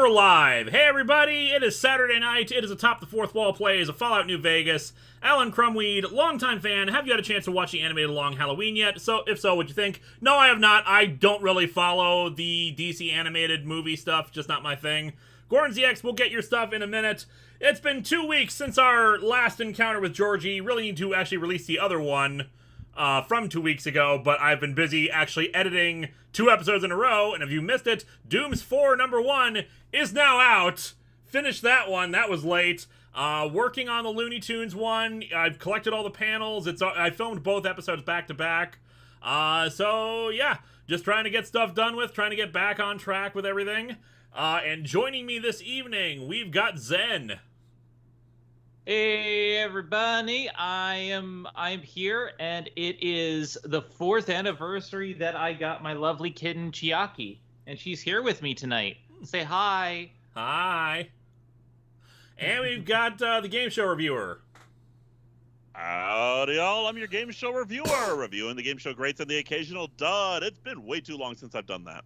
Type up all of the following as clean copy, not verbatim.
we're live! Hey everybody, it is Saturday night, it is Atop the Fourth Wall plays of Fallout New Vegas. Alan Crumweed, longtime fan, have you had a chance to watch the animated Long Halloween yet? So, if so, what'd you think? No, I have not. I don't really follow the DC animated movie stuff, just not my thing. Gordon ZX, we'll get your stuff in a minute. It's been 2 weeks since our last encounter with Georgie. Really need to actually release the other one from 2 weeks ago, but I've been busy actually editing 2 episodes in a row, and if you missed it, Dooms 4 number 1 is now out. Finished that one, that was late. Working on the Looney Tunes one, I've collected all the panels, I filmed both episodes back to back. So yeah, just trying to get stuff done with, trying to get back on track with everything. And joining me this evening, we've got Zen. Hey everybody, I'm here, and it is the 4th anniversary that I got my lovely kitten Chiaki, and she's here with me tonight. Say hi. Hi. And we've got the game show reviewer. Howdy y'all, I'm your game show reviewer, reviewing the game show greats and the occasional dud. It's been way too long since I've done that.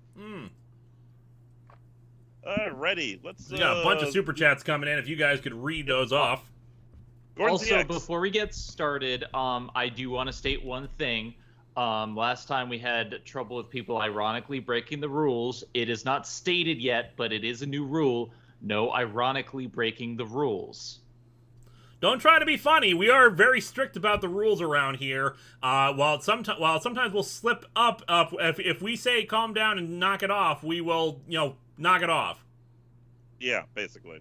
Alrighty, let's... We got a bunch of super chats coming in, if you guys could read those off. Also, before we get started, I do want to state one thing. Last time we had trouble with people ironically breaking the rules. It is not stated yet, but it is a new rule. No ironically breaking the rules. Don't try to be funny. We are very strict about the rules around here. While sometimes we'll slip up. If we say calm down and knock it off, we will, knock it off. Yeah, basically.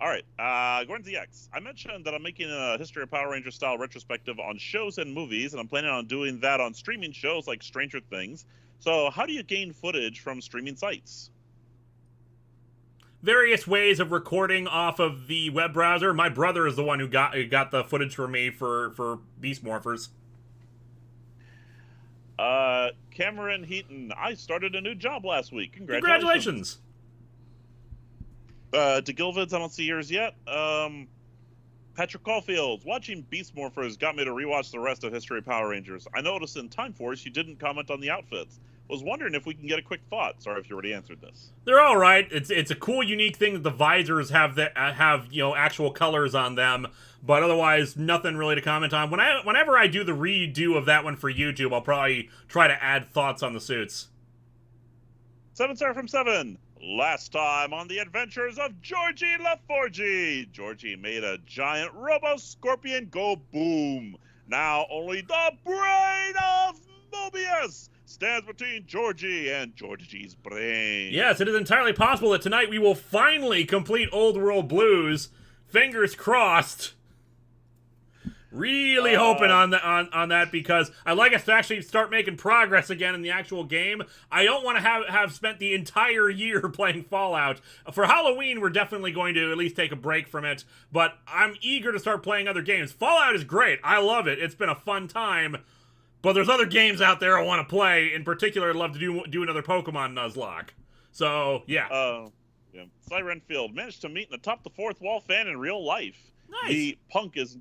All right, Gordon ZX. I mentioned that I'm making a History of Power Rangers style retrospective on shows and movies, and I'm planning on doing that on streaming shows like Stranger Things. So how do you gain footage from streaming sites? Various ways of recording off of the web browser. My brother is the one who got the footage for me for Beast Morphers. Cameron Heaton. I started a new job last week. Congratulations. DeGilvids, I don't see yours yet. Patrick Caulfield, watching Beast Morphers got me to rewatch the rest of History of Power Rangers. I noticed in Time Force you didn't comment on the outfits. Was wondering if we can get a quick thought. Sorry if you already answered this. They're all right. It's a cool, unique thing that the visors have actual colors on them, but otherwise nothing really to comment on. Whenever I do the redo of that one for YouTube, I'll probably try to add thoughts on the suits. 7 Star from 7. Last time on the adventures of Georgie LaForgie. Georgie made a giant robo-scorpion go boom. Now only the brain of Mobius stands between Georgie and Georgie's brain. Yes, it is entirely possible that tonight we will finally complete Old World Blues. Fingers crossed. Really hoping on that, because I'd like us to actually start making progress again in the actual game. I don't want to have spent the entire year playing Fallout. For Halloween, we're definitely going to at least take a break from it, but I'm eager to start playing other games. Fallout is great. I love it. It's been a fun time, but there's other games out there I want to play. In particular, I'd love to do another Pokemon Nuzlocke. So, yeah. Cy Renfield managed to meet an Atop the Fourth Wall fan in real life. Nice. The punk is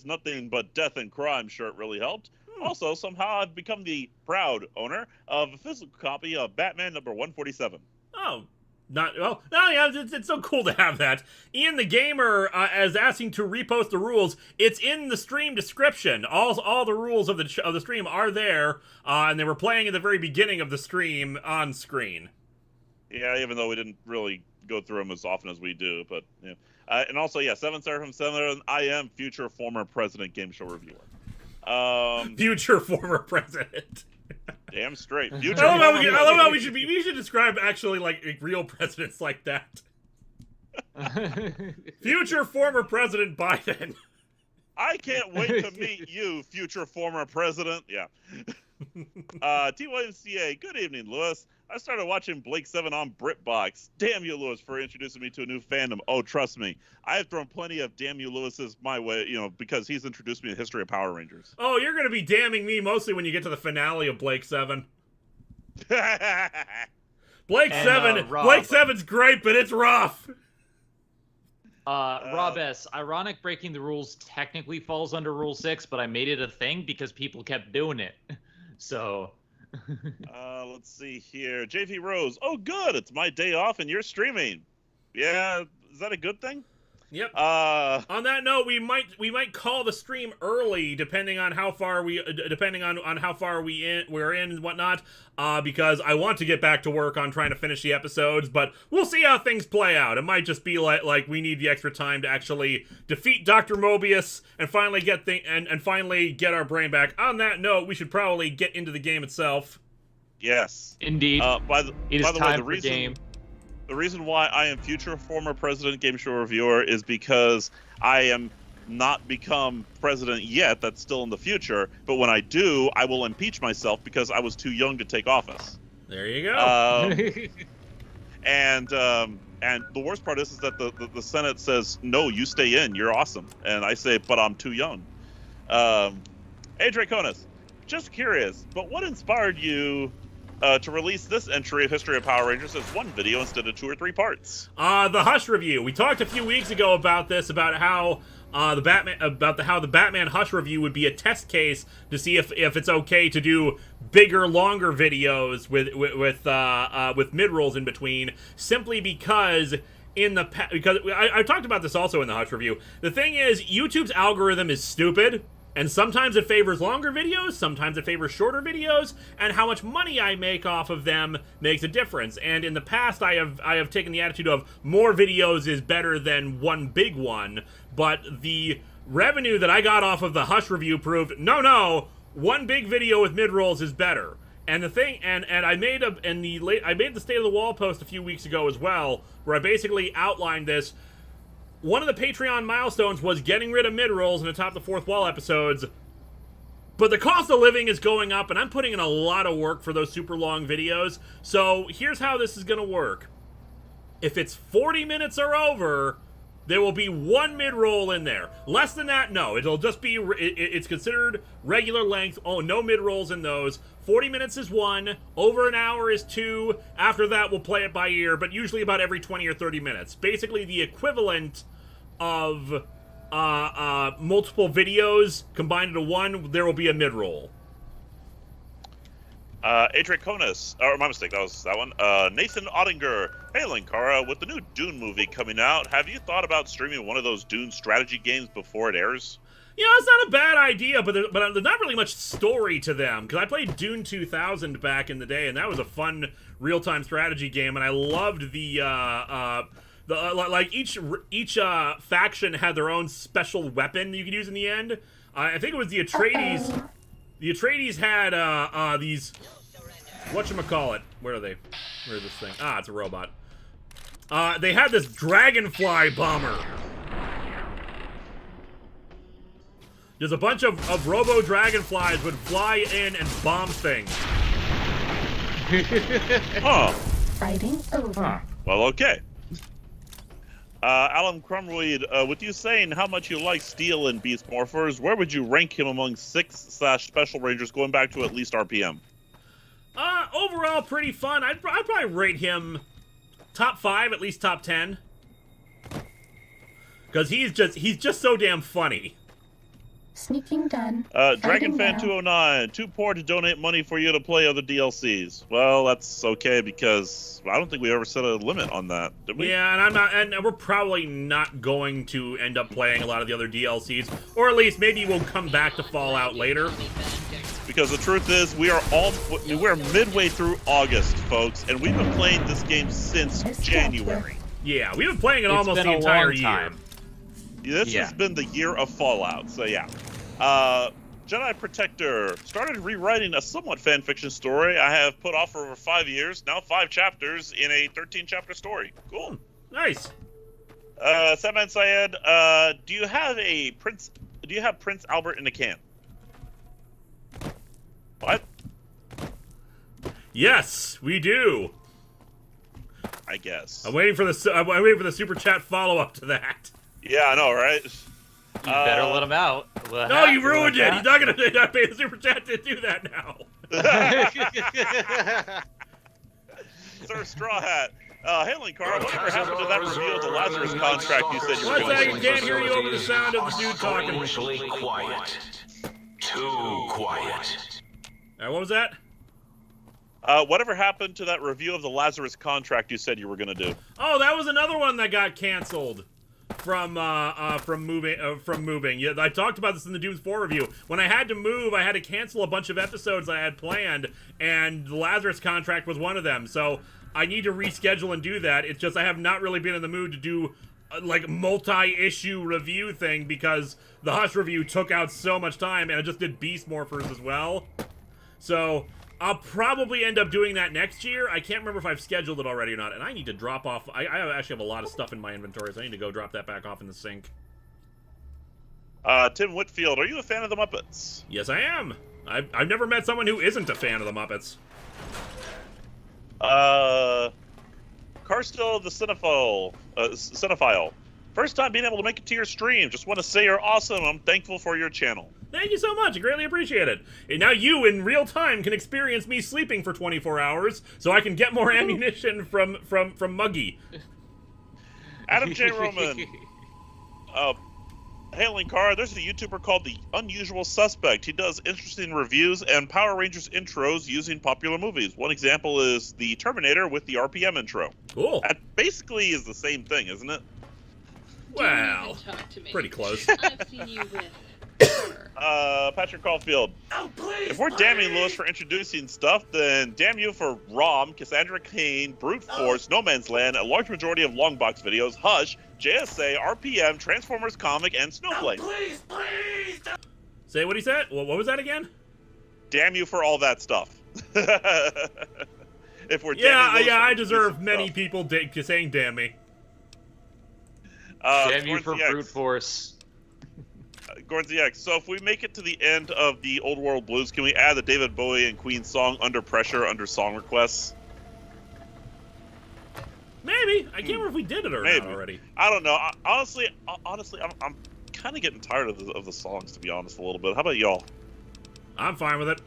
nothing but death and crime shirt really helped. Also, somehow I've become the proud owner of a physical copy of Batman number 147. It's so cool to have that. Ian the Gamer is asking to repost the rules. It's in the stream description. All the rules of the stream are there, and they were playing at the very beginning of the stream on screen. Yeah, even though we didn't really go through them as often as we do, but yeah. And also, 7 Star from 7. I am future former president game show reviewer. Future former president. Damn straight. I love how we should describe actually like real presidents like that. Future former President Biden. I can't wait to meet you, future former president. Yeah. TYMCA, good evening, Lewis. I started watching Blake 7 on BritBox. Damn you, Lewis, for introducing me to a new fandom. Oh, trust me. I have thrown plenty of damn you, Lewis's my way, because he's introduced me to the history of Power Rangers. Oh, you're going to be damning me mostly when you get to the finale of Blake 7. Blake 7's great, but it's rough. Rob S. Ironic breaking the rules technically falls under Rule 6, but I made it a thing because people kept doing it. So, Let's see here. JV Rose. Oh, good. It's my day off and you're streaming. Yeah, is that a good thing? Yep. On that note, we might call the stream early, depending on how far we're in and whatnot. Because I want to get back to work on trying to finish the episodes, but we'll see how things play out. It might just be like we need the extra time to actually defeat Dr. Mobius and finally finally get our brain back. On that note, we should probably get into the game itself. Yes, indeed. It is time for game. The reason why I am future former president game show reviewer is because I am not become president yet. That's still in the future. But when I do, I will impeach myself because I was too young to take office. There you go. And the worst part is that the Senate says, no, you stay in. You're awesome. And I say, but I'm too young. Hey, Draconis, just curious, but what inspired you to release this entry of History of Power Rangers as one video instead of 2 or 3 parts? The Hush review. We talked a few weeks ago about this, about how the Batman Hush review would be a test case to see if it's okay to do bigger, longer videos with mid rolls in between, simply because I talked about this also in the Hush review. The thing is, YouTube's algorithm is stupid. And sometimes it favors longer videos, sometimes it favors shorter videos, and how much money I make off of them makes a difference. And in the past, I have taken the attitude of more videos is better than one big one, but the revenue that I got off of the Hush review proved, no, one big video with mid-rolls is better. And the thing, and I made the State of the Wall post a few weeks ago as well, where I basically outlined this. One of the Patreon milestones was getting rid of mid-rolls in the Top the Fourth Wall episodes, but the cost of living is going up, and I'm putting in a lot of work for those super long videos, so here's how this is going to work. If it's 40 minutes or over, there will be one mid-roll in there. Less than that, no. It'll just be, it's considered regular length. Oh, no mid-rolls in those. 40 minutes is 1. Over an hour is 2. After that, we'll play it by ear, but usually about every 20 or 30 minutes. Basically, the equivalent of multiple videos combined into one, there will be a mid-roll. Atraconis, or my mistake, that was that one. Nathan Ottinger, hey Linkara, with the new Dune movie coming out, have you thought about streaming one of those Dune strategy games before it airs? You know, it's not a bad idea, but there's not really much story to them, because I played Dune 2000 back in the day, and that was a fun real-time strategy game, and I loved like each faction had their own special weapon you could use in the end. I think it was the Atreides. The Atreides had these, whatchamacallit, where are they? Where is this thing? Ah, it's a robot. They had this dragonfly bomber. There's a bunch of robo dragonflies would fly in and bomb things. Huh. Fighting over. Well, okay. Alan Crumweed, with you saying how much you like Steel and Beast Morphers, where would you rank him among 6/Special Rangers going back to at least RPM? Overall, pretty fun. I'd probably rate him top 5, at least top 10. Because he's just so damn funny. Sneaking done. Dragonfan 209, too poor to donate money for you to play other DLCs. Well, that's okay because I don't think we ever set a limit on that, did we? Yeah, and we're probably not going to end up playing a lot of the other DLCs, or at least maybe we'll come back to Fallout later. Because the truth is, we're midway through August, folks, and we've been playing this game since January. Yeah, we've been playing it almost the entire year. This has been the year of Fallout, so yeah. Jedi Protector started rewriting a somewhat fan-fiction story I have put off for over 5 years, now 5 chapters in a 13-chapter story. Cool. Nice. Sadman Syed, do you have Prince Albert in a can? What? Yes, we do. I guess. I'm waiting for the super chat follow-up to that. Yeah, I know, right? You better let him out. No, you ruined it. He's not gonna pay the super chat to do that now. Sir Straw Hat. Hey, Linkara, whatever happened to that review of the Lazarus contract you said you were One second, doing? can't hear you over the sound of the dude talking. Quiet. Too quiet. What was that? Whatever happened to that review of the Lazarus contract you said you were going to do? Oh, that was another one that got canceled from moving. Yeah, I talked about this in the Dooms 4 review. When I had to move, I had to cancel a bunch of episodes I had planned, and the Lazarus contract was one of them. So I need to reschedule and do that. It's just I have not really been in the mood to do like multi-issue review thing because the Hush review took out so much time, and I just did Beast Morphers as well. So I'll probably end up doing that next year. I can't remember if I've scheduled it already or not, and I need to drop off. I actually have a lot of stuff in my inventory, so I need to go drop that back off in the sink. Tim Whitfield, are you a fan of the Muppets? Yes, I am. I've never met someone who isn't a fan of the Muppets. Carstill the Cinephile. First time being able to make it to your stream. Just want to say you're awesome. I'm thankful for your channel. Thank you so much. I greatly appreciate it. And now you, in real time, can experience me sleeping for 24 hours, so I can get more ammunition from Muggy. Adam J. Roman. Hey, Linkara, there's a YouTuber called The Unusual Suspect. He does interesting reviews and Power Rangers intros using popular movies. One example is the Terminator with the RPM intro. Cool. That basically is the same thing, isn't it? Well, pretty close. I've seen you with. Patrick Caulfield. Oh, please, if we're damning Lewis for introducing stuff, then damn you for ROM, Cassandra Cain, Brute Force, No Man's Land, a large majority of Longbox videos, Hush, JSA, RPM, Transformers Comic, and Snowflake. Oh, please. Say what he said? What was that again? Damn you for all that stuff. If we're I deserve many people saying damn me. Damn you for Brute Force. Gordon ZX. So if we make it to the end of the Old World Blues, can we add the David Bowie and Queen song Under Pressure under song requests? Maybe. I can't remember if we did it or not already. I don't know. Honestly, I'm kind of getting tired of the songs, to be honest, a little bit. How about y'all? I'm fine with it.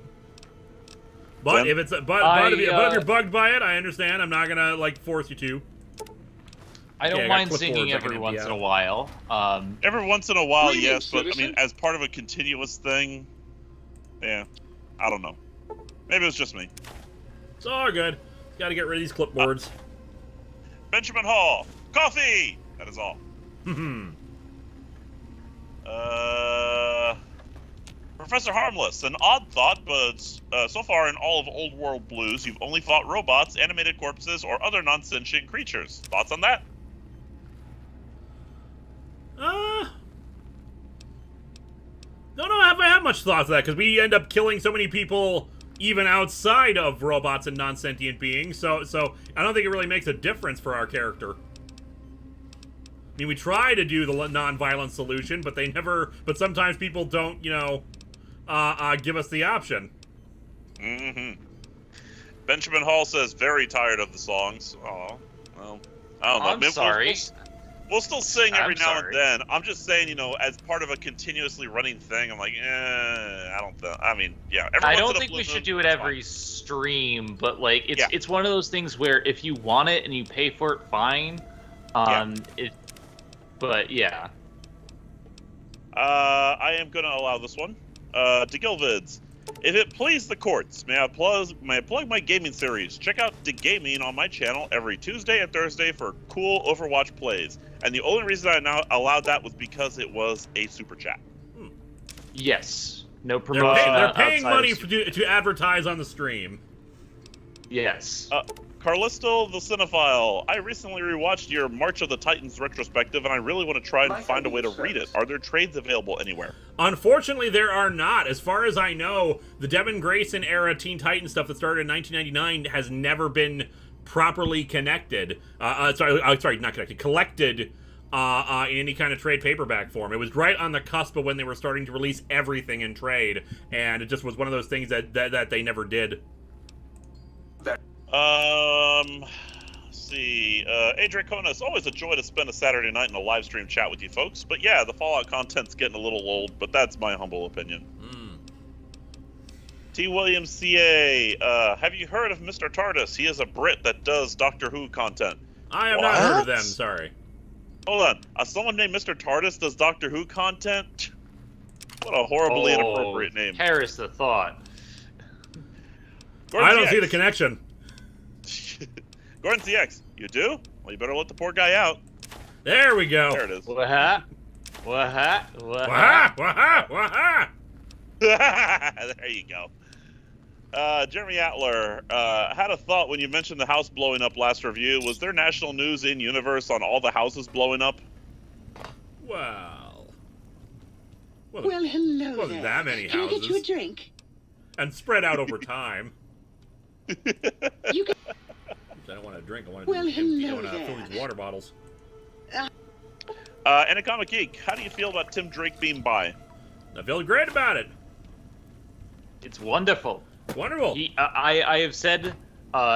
But if you're bugged by it, I understand. I'm not gonna force you to. I don't mind singing every once in a while. Every once in a while, yes, but I mean, as part of a continuous thing, yeah, I don't know. Maybe it was just me. It's all good. Got to get rid of these clipboards. Benjamin Hall, coffee. That is all. Professor Harmless, an odd thought, but so far in all of Old World Blues, you've only fought robots, animated corpses, or other non-sentient creatures. Thoughts on that? Don't know if I have much thoughts of that, because we end up killing so many people even outside of robots and non-sentient beings, so I don't think it really makes a difference for our character. I mean, we try to do the non-violent solution, but but sometimes people don't, give us the option. Benjamin Hall says, very tired of the songs. Oh, well, I don't know. I'm sorry. We'll still sing every now and then. I'm just saying, as part of a continuously running thing, I'm like, I don't think. I mean, yeah. I don't think we should do it every stream, but it's one of those things where if you want it and you pay for it, fine. But yeah. I am gonna allow this one. DeGilvids. If it please the courts, may I plug my gaming series? Check out The Gaming on my channel every Tuesday and Thursday for cool Overwatch plays. And the only reason I now allowed that was because it was a super chat. Yes. No promotion. They're paying money to advertise on the stream. Yes. Carlisto the Cinephile. I recently rewatched your March of the Titans retrospective, and I really want to try and find a way to read it. Are there trades available anywhere? Unfortunately, there are not. As far as I know, the Devin Grayson era Teen Titans stuff that started in 1999 has never been properly connected. Not connected. Collected in any kind of trade paperback form. It was right on the cusp of when they were starting to release everything in trade, and it just was one of those things that they never did. Let's see. Draconis, always a joy to spend a Saturday night in a live stream chat with you folks. But yeah, the Fallout content's getting a little old, but that's my humble opinion. T. Williams CA, have you heard of Mr. TARDIS? He is a Brit that does Doctor Who content. I have not heard of them, sorry. Hold on. Someone named Mr. TARDIS does Doctor Who content? What a horribly inappropriate name. Perish the thought. Gordon I don't CX. see the connection. Gordon CX, you do? Well, you better let the poor guy out. There we go. There it is. Waha. Waha! Waha! Waha! There you go. Jeremy Atler had a thought when you mentioned the house blowing up last review. Was there national news in universe on all the houses blowing up? Well, Hello wasn't there. that many Can I get you a houses. drink? And spread out over time. You can... I don't want to drink. I want Well, to hello fill there. these water bottles. And a comic geek, how do you feel about Tim Drake being by? I feel great about it. It's wonderful. Wonderful. I have said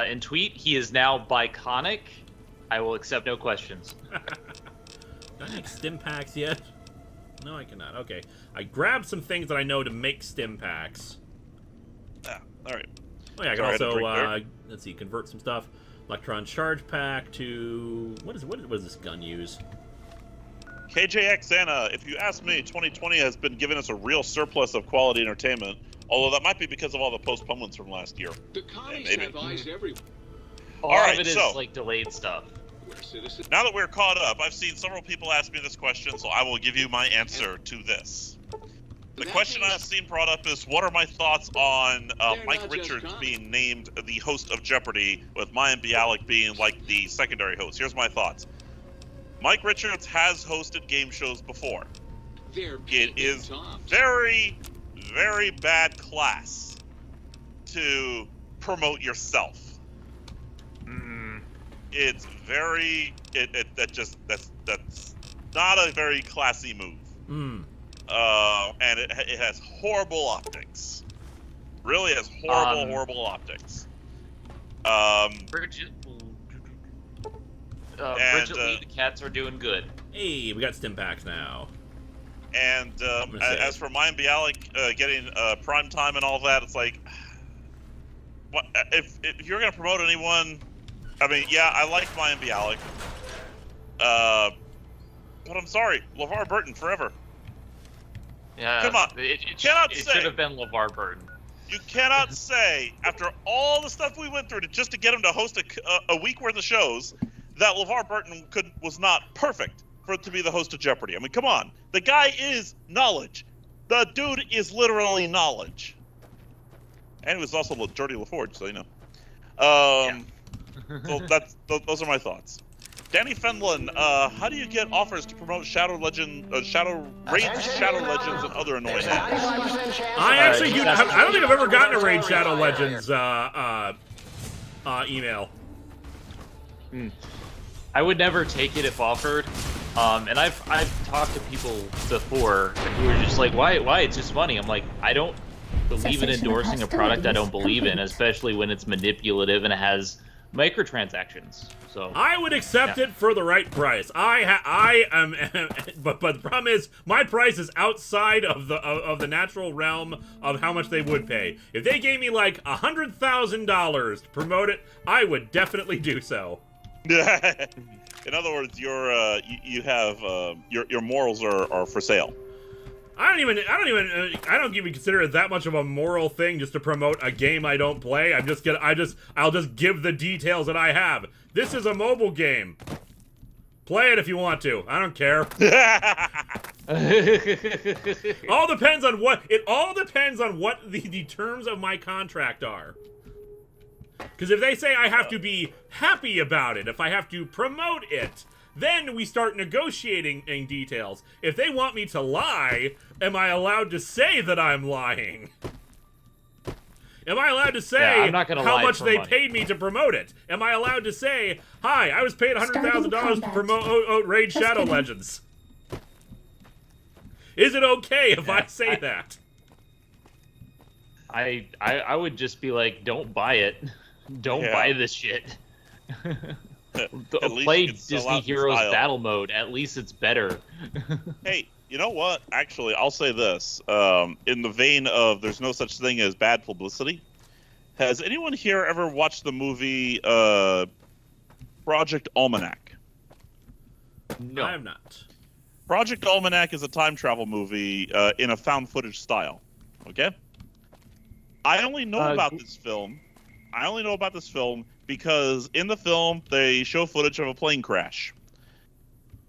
in tweet he is now biconic. I will accept no questions. Can I make stim packs yet? No, I cannot. Okay. I grabbed some things that I know to make stim packs. All right. Oh yeah, I can Sorry, I had to also drink there. let's see, convert some stuff. Electron charge pack to what does this gun use? KJX Anna, if you ask me, 2020 has been giving us a real surplus of quality entertainment. Although that might be because of all the postponements from last year. The commies maybe. have eyes everywhere. All right, of it is so- like delayed stuff. We're citizens. Now that we're caught up, I've seen several people ask me this question, so I will give you my answer to this. The question I've seen brought up is, what are my thoughts on They're Mike not just Richards comics. being named the host of Jeopardy, with Mayan Bialik being like the secondary host? Here's my thoughts. Mike Richards has hosted game shows before. They're It peeping is Toms. very, very bad class to promote yourself. It's very that's not a very classy move. And it has horrible optics. Really has horrible optics. Bridget And, Lee, the cats are doing good. Hey, we got stim packs now. And gonna say- as for Mayan Bialik getting prime time and all that, it's like, what, if you're gonna promote anyone, I mean, yeah, I like Mayan Bialik, but I'm sorry, LeVar Burton forever. Yeah, Come on. It Cannot should say. have been LeVar Burton. You cannot say, after all the stuff we went through just to get him to host a week worth of shows, that LeVar Burton was not perfect for it to be the host of Jeopardy. I mean, come on. The guy is knowledge. The dude is literally knowledge. And he was also Geordie LaForge, so you know. So those are my thoughts. Danny Fenlon, how do you get offers to promote Raid Shadow Legends, and other annoying ads? I actually do. I don't think I've ever gotten a Raid Shadow Legends email. I would never take it if offered. And I've talked to people before who are just like, why? It's just money. I'm like, I don't believe in Cessation of endorsing a product I don't hostilities believe in, complete. especially when it's manipulative and it has microtransactions. So I would accept it for the right price. I am, but the problem is my price is outside of the natural realm of how much they would pay. If they gave me like $100,000 to promote it, I would definitely do so. In other words, your morals are for sale. I don't even consider it that much of a moral thing just to promote a game I don't play. I'll just give the details that I have. This is a mobile game. Play it if you want to. I don't care. All depends on what the terms of my contract are. Because if they say I have to be happy about it, if I have to promote it, then we start negotiating in details. If they want me to lie, am I allowed to say that I'm lying? Am I allowed to say Yeah, I'm not gonna how lie much for they money. paid me to promote it? Am I allowed to say, hi, I was paid $100,000 to promote Raid Just Shadow kidding. Legends? Is it okay if I say that? I would just be like, don't buy it. Don't Yeah. buy this shit. At least Play you can sell Disney out in Heroes style. Battle Mode. At least it's better. Hey, you know what? Actually, I'll say this. In the vein of there's no such thing as bad publicity, has anyone here ever watched the movie Project Almanac? No. I have not. Project Almanac is a time travel movie in a found footage style. Okay? I only know about this film I only know about this film because in the film they show footage of a plane crash.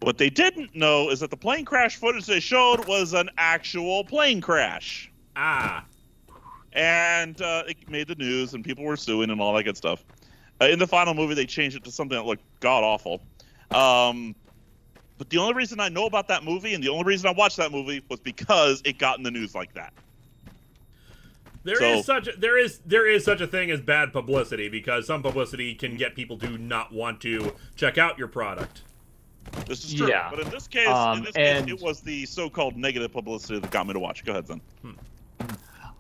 What they didn't know is that the plane crash footage they showed was an actual plane crash. Ah. And it made the news, and people were suing and all that good stuff. In the final movie, they changed it to something that looked god-awful. But the only reason I know about that movie, and the only reason I watched that movie, was because it got in the news like that. There is such a thing as bad publicity, because some publicity can get people to not want to check out your product. This is true. Yeah. But in this case, it was the so-called negative publicity that got me to watch. Go ahead, Zen.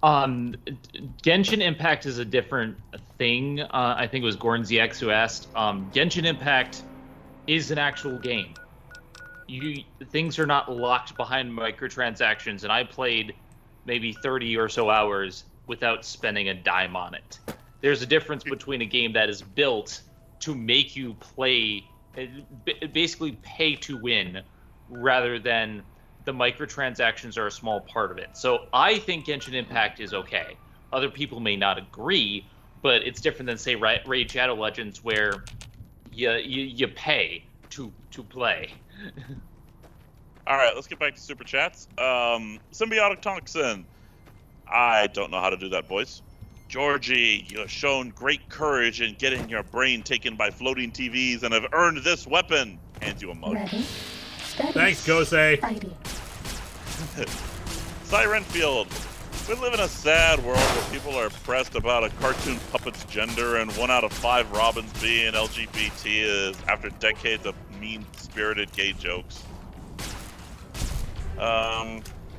Genshin Impact is a different thing. I think it was Gorn ZX who asked. Genshin Impact is an actual game. Things are not locked behind microtransactions, and I played maybe 30 or so hours without spending a dime on it. There's a difference between a game that is built to make you play, basically pay to win, rather than the microtransactions are a small part of it. So I think Genshin Impact is okay. Other people may not agree, but it's different than, say, Raid Shadow Legends, where you pay to play. All right, let's get back to Super Chats. Symbiotic Toxin. I don't know how to do that, boys. Georgie, you have shown great courage in getting your brain taken by floating TVs and have earned this weapon. Hands you a mug. Ready, steady, Thanks, Gosei. fighting. Sirenfield. We live in a sad world where people are pressed about a cartoon puppet's gender, and 1 out of 5 Robins being LGBT is after decades of mean-spirited gay jokes.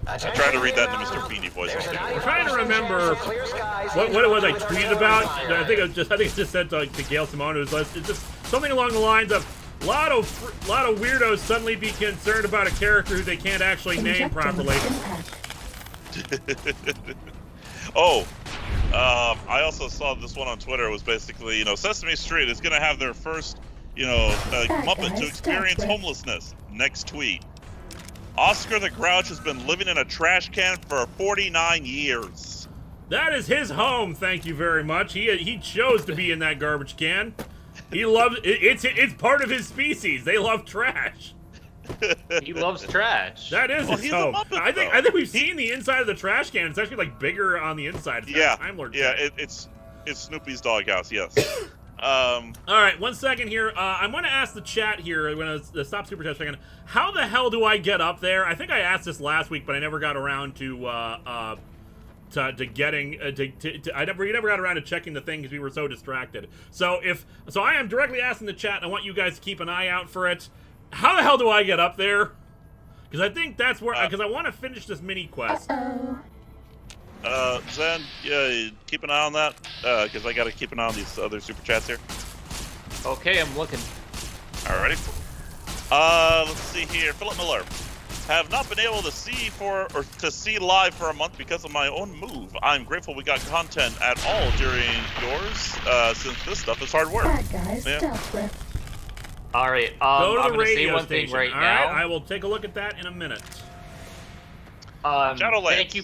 I tried to read that in the Mr. Beanie voice. I'm trying to remember what it was I tweeted about. I think it just said to Gail Simone's list. It's just something along the lines of a lot of weirdos suddenly be concerned about a character who they can't actually name properly. I also saw this one on Twitter. It was basically, Sesame Street is going to have their first, Muppet to experience homelessness. Next tweet. Oscar the Grouch has been living in a trash can for 49 years. That is his home, thank you very much. He chose to be in that garbage can. He loves it. It's part of his species. They love trash. He loves trash. That is his home. I think we've seen the inside of the trash can. It's actually bigger on the inside. It's Time Lord. Yeah, it's Snoopy's doghouse. Yes. All right, 1 second here. I'm going to ask the chat here. I'm going to stop Super Chat for a second. How the hell do I get up there? I think I asked this last week, but I never got around to getting I never got around to checking the thing because we were so distracted. So I am directly asking the chat. And I want you guys to keep an eye out for it. How the hell do I get up there? Because I think that's where because I want to finish this mini quest. Zen, yeah, keep an eye on that, because I gotta keep an eye on these other super chats here. Okay, I'm looking. Alrighty. Let's see here. Philip Miller. Have not been able to see live for a month because of my own move. I'm grateful we got content at all during yours, since this stuff is hard work. All right, Go to I'm the gonna say radio one thing station. right All now. right, I will take a look at that in a minute. Thank you,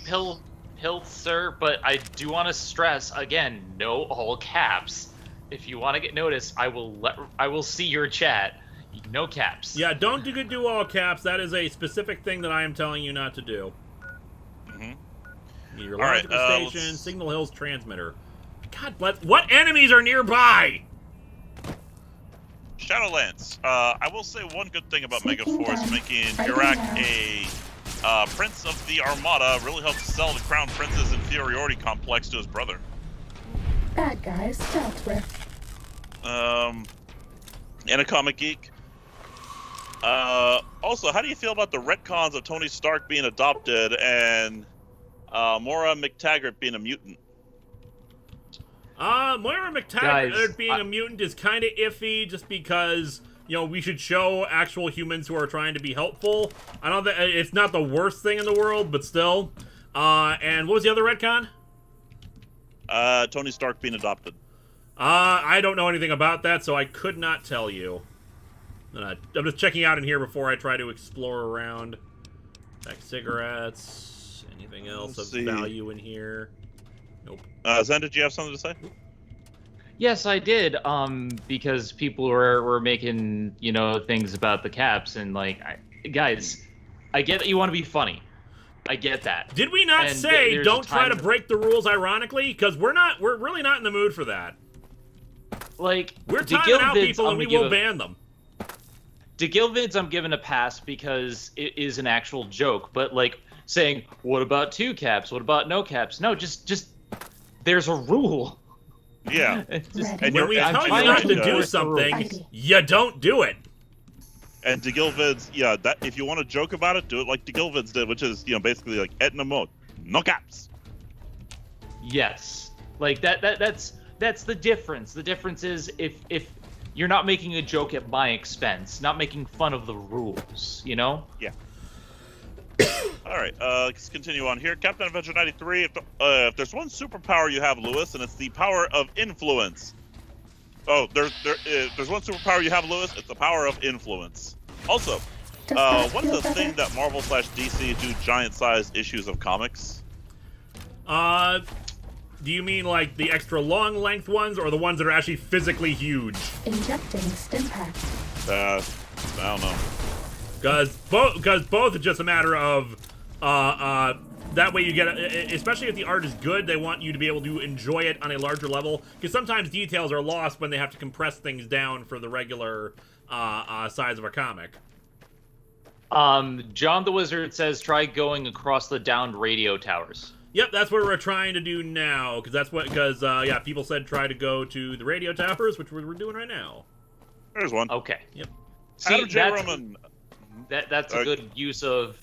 Piltzer, but I do want to stress again, no all caps. If you want to get noticed, I will see your chat. No caps. Yeah, don't do all caps. That is a specific thing that I am telling you not to do. Meteorological station, Signal Hills transmitter. God bless. What enemies are nearby? Shadowlands. I will say one good thing about Megaforce making Burak a Prince of the Armada really helps sell the Crown Prince's inferiority complex to his brother. Bad guys dealt with. And a comic geek. Also, how do you feel about the retcons of Tony Stark being adopted and Moira McTaggart being a mutant? Moira McTaggart being a mutant is kind of iffy, just because we should show actual humans who are trying to be helpful. I don't think it's not the worst thing in the world, but still. And what was the other retcon? Tony Stark being adopted. I don't know anything about that, so I could not tell you. I'm just checking out in here before I try to explore around. Pack cigarettes. Anything else of value in here? Nope. Zen, did you have something to say? Yes, I did. Because people were making, things about the caps, and like, guys, I get that you want to be funny. I get that. Did we not And say there's a don't try to time- break the rules ironically? Because we're really not in the mood for that. Like, We're the timing out Guildvids, people I'm and we gonna give will ban them. To Guildvids, I'm giving a pass because it is an actual joke. But like saying, what about 2 caps? What about no caps? No, just there's a rule. Yeah. It's just- And When we I'm tell you trying not to to enforce do the something, rules. you don't do it. And DeGilvids, yeah, that if you want to joke about it, do it like DeGilvids did, which is, basically like Etna mode. No caps. Yes, like that's the difference. The difference is if you're not making a joke at my expense, not making fun of the rules, Yeah. All right, let's continue on here. Captain Adventure 93, if there's one superpower you have, Lewis, and it's the power of influence. Oh, there's one superpower you have, Lewis, it's the power of influence. Also, Does that what feel is the better? thing that Marvel/DC do giant-sized issues of comics? Do you mean like the extra long length ones or the ones that are actually physically huge? Injecting Stimpack. I don't know. Because both is just a matter of, that way you get, especially if the art is good, they want you to be able to enjoy it on a larger level. Because sometimes details are lost when they have to compress things down for the regular size of a comic. John the Wizard says try going across the downed radio towers. Yep, that's what we're trying to do now. Because yeah, people said try to go to the radio towers, which we're doing right now. There's one. Okay. Yep. See, Adam J. that's, Roman. that's a good use of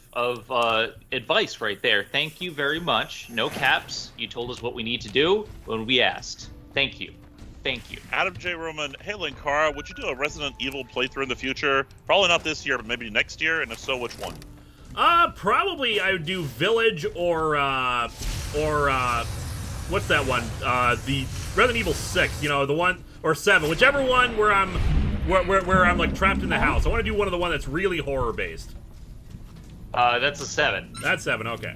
advice right there. Thank you very much. No caps. You told us what we need to do when we asked. Thank you. Thank you. Adam J. Roman, hey Linkara, would you do a Resident Evil playthrough in the future? Probably not this year, but maybe next year, and if so, which one? Probably I would do Village or what's that one? The Resident Evil 6, the one, or 7, whichever one where I'm like trapped in the house. I want to do one of the one that's really horror based. That's a 7. That's 7, okay.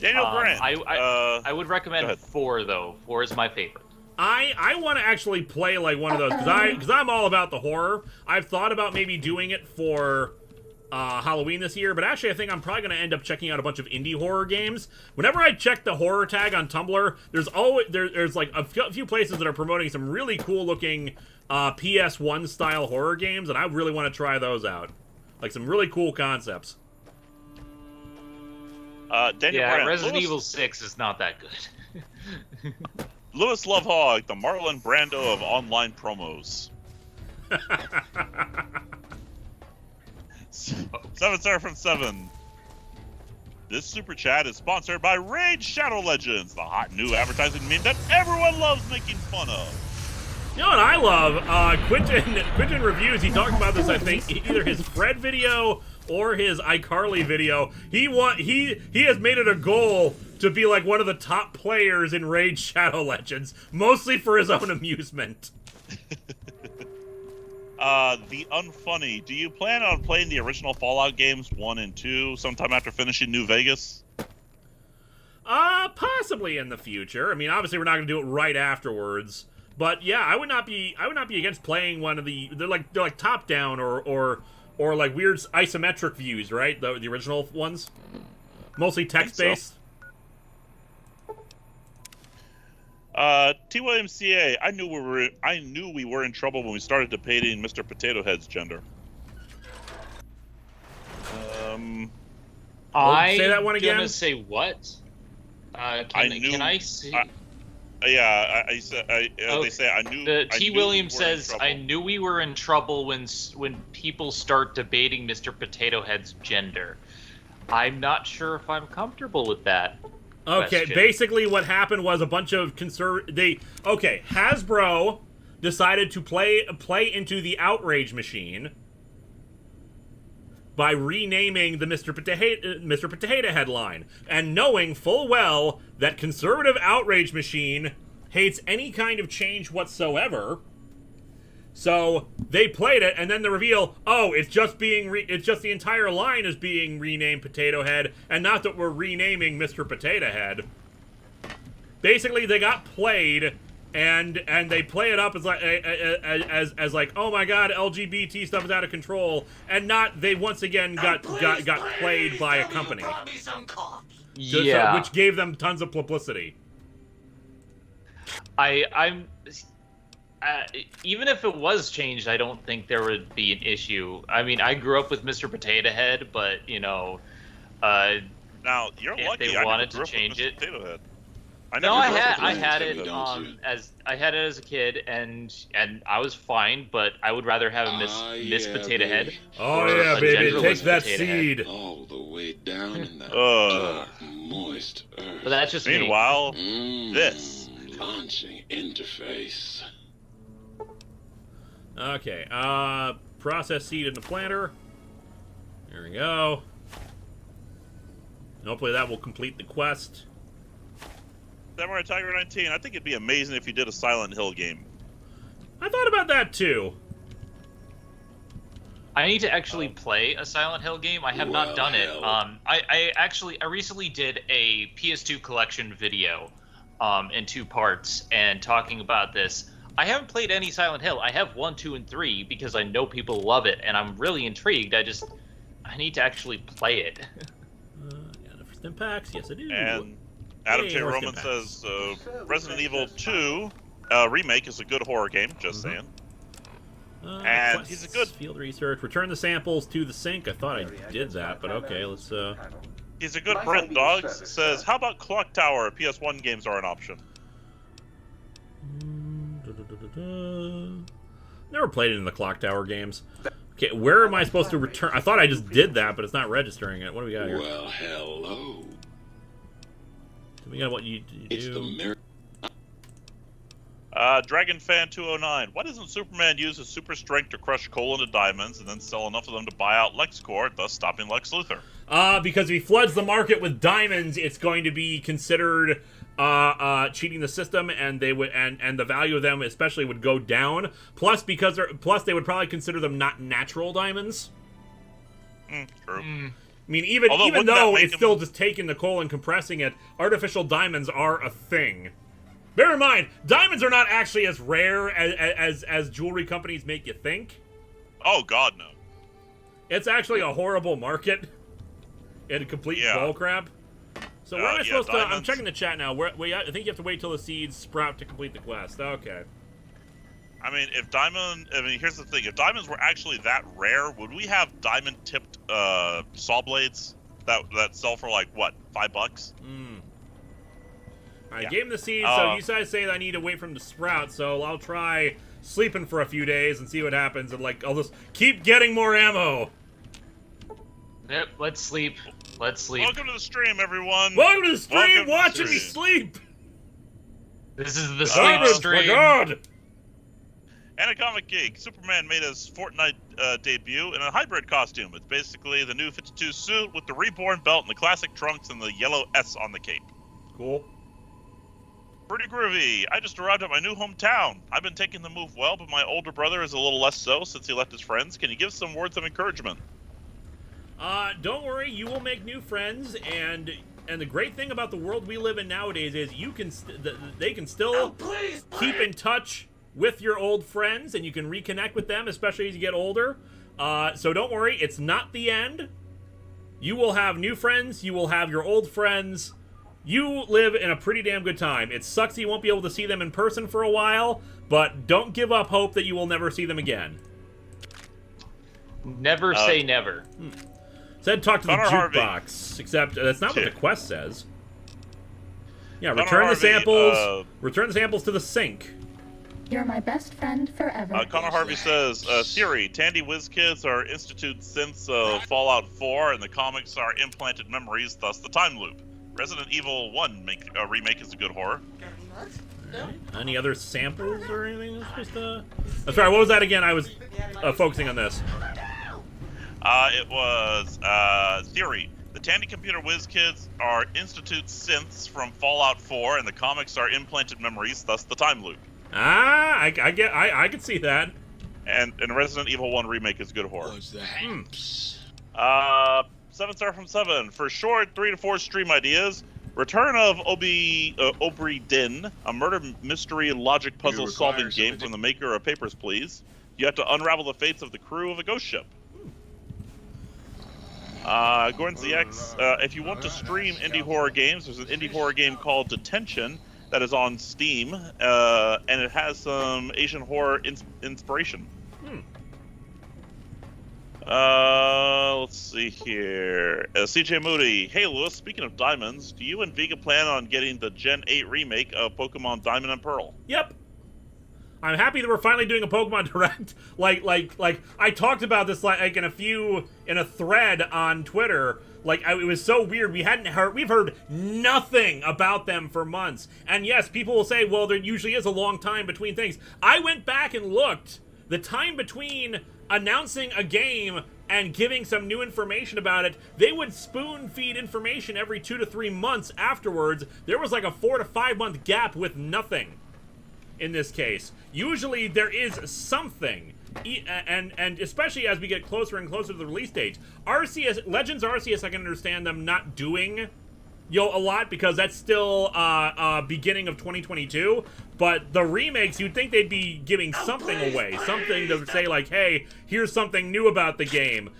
Daniel Grant. I would recommend go ahead. 4 though. 4 is my favorite. I want to actually play like one of those because I'm all about the horror. I've thought about maybe doing it for Halloween this year, but actually I think I'm probably going to end up checking out a bunch of indie horror games. Whenever I check the horror tag on Tumblr, there's like a few places that are promoting some really cool looking PS1 style horror games, and I really want to try those out. Like some really cool concepts. Daniel Grant. Resident Lewis, Evil 6 is not that good. Lewis Lovehog, the Marlon Brando of online promos. 7-star from 7. This super chat is sponsored by Raid Shadow Legends, the hot new advertising meme that everyone loves making fun of. You know what I love? Quentin reviews. He talked about this. I think either his Fred video or his iCarly video. He has made it a goal to be like one of the top players in Raid Shadow Legends, mostly for his own amusement. The Unfunny. Do you plan on playing the original Fallout games 1 and 2 sometime after finishing New Vegas? Possibly in the future. I mean, obviously we're not going to do it right afterwards. But yeah, I would not be against playing one of the they're like top down or like weird isometric views, right? The original ones, mostly text based. T. Williams CA. I knew we were in trouble when we started debating Mr. Potato Head's gender. Say that one again. Gonna say what? Can I see? They say I knew. T. Williams says I knew we were in trouble when people start debating Mr. Potato Head's gender. I'm not sure if I'm comfortable with that. Okay, question. basically what happened was a bunch of Hasbro decided to play into the outrage machine by renaming the Mr. Potato Head line, and knowing full well that conservative outrage machine hates any kind of change whatsoever. So they played it, and then the reveal, it's just the entire line is being renamed Potato Head, and not that we're renaming Mr. Potato Head. Basically, they got played, and they play it up as like as like, oh my god, LGBT stuff is out of control, and not they once again got played by a company. Yeah. Which gave them tons of publicity. I'm even if it was changed, I don't think there would be an issue. I mean, I grew up with Mr. Potato Head, but you know, now you're if lucky. they wanted to change it. Potato Head. I had it as a kid, and I was fine, but I would rather have a Miss Potato Head. Oh yeah, baby, take that seed. All the way down in the dark, moist earth. But that's just Meanwhile, me. this launching interface. Okay, process seed in the planter. There we go. And hopefully that will complete the quest. Samurai Tiger 19. I think it'd be amazing if you did a Silent Hill game. I thought about that too. I need to actually play a Silent Hill game. I have not done it. I recently did a PS2 collection video in 2 parts and talking about this. I haven't played any Silent Hill. I have 1, 2, and 3 because I know people love it, and I'm really intrigued. I need to actually play it. Yeah, the stim packs, yes I do. And Adam Hey, J. more Roman stim says Resident Evil 2 remake is a good horror game. Just saying. And quests, he's a good field research. Return the samples to the sink. I thought I did that, but okay, let's. He's a good Brent Dogs says, how about Clock Tower? PS1 games are an option. Never played it in the Clock Tower games. Okay, where am I supposed to return? I thought I just did that, but it's not registering it. What do we got here? Well, hello. We got what you It's do. the mirror. Dragon Fan 209. Why doesn't Superman use his super strength to crush coal into diamonds and then sell enough of them to buy out LexCorp, thus stopping Lex Luthor? Because if he floods the market with diamonds, it's going to be considered cheating the system, and they would and the value of them especially would go down. Plus, they would probably consider them not natural diamonds. True. I mean, even though it's still just taking the coal and compressing it, artificial diamonds are a thing. Bear in mind, diamonds are not actually as rare as jewelry companies make you think. Oh God, no. It's actually a horrible market. And a complete bullcrap. So where am I supposed to? I'm checking the chat now. I think you have to wait till the seeds sprout to complete the quest. Okay. I mean, here's the thing. If diamonds were actually that rare, would we have diamond-tipped saw blades that sell for like what, $5? I gave him the seeds, so you guys say that I need to wait for them to sprout. So I'll try sleeping for a few days and see what happens. And like, I'll just keep getting more ammo. Yep, let's sleep. Let's sleep. Welcome to the stream, everyone. Welcome to the stream, Welcome to the watching me stream. sleep. This is the sleep stream. My God. Anacomic Geek. Superman made his Fortnite debut in a hybrid costume. It's basically the new 52 suit with the reborn belt and the classic trunks and the yellow S on the cape. Cool. Pretty groovy. I just arrived at my new hometown. I've been taking the move well, but my older brother is a little less so since he left his friends. Can you give some words of encouragement? Don't worry, you will make new friends, and the great thing about the world we live in nowadays is you can they can still keep in touch with your old friends, and you can reconnect with them, especially as you get older. So don't worry, it's not the end. You will have new friends, you will have your old friends. You live in a pretty damn good time. It sucks you won't be able to see them in person for a while, but don't give up hope that you will never see them again. Never say never. Said talk to the Connor jukebox, except that's not what the quest says. Yeah, Connor return the Harvey, samples. Return the samples to the sink. You're my best friend forever. Connor Harvey says, Theory, Tandy WizKids are institute synths of Fallout 4, and the comics are implanted memories, thus the time loop. Resident Evil 1 remake is a good horror. Right. Any other samples or anything? Sorry, what was that again? I was focusing on this. It was Theory. The Tandy Computer WizKids are institute synths from Fallout 4, and the comics are implanted memories, thus the time loop. I can see that. And Resident Evil 1 remake is good horror. What's the haps? 7 star from 7. For short 3 to 4 stream ideas, Return of Obri Din, a murder mystery logic puzzle solving game from the maker of Papers, Please. You have to unravel the fates of the crew of a ghost ship. Gordon ZX, if you want to stream indie horror games, there's an indie horror game called Detention that is on Steam, and it has some Asian horror inspiration. Let's see here. CJ Moody. Hey, Lewis, speaking of diamonds, do you and Vega plan on getting the Gen 8 remake of Pokemon Diamond and Pearl? Yep. I'm happy that we're finally doing a Pokemon Direct. Like I talked about this like in a thread on Twitter. It was so weird. We've heard nothing about them for months. And yes, people will say, well, there usually is a long time between things. I went back and looked. The time between announcing a game and giving some new information about it, they would spoon feed information every 2 to 3 months afterwards. There was like a 4 to 5 month gap with nothing in this case. Usually there is something, and especially as we get closer and closer to the release date. Legends Arceus, I can understand them not doing a lot because that's still beginning of 2022. But the remakes, you'd think they'd be giving something away, something to say like, hey, here's something new about the game.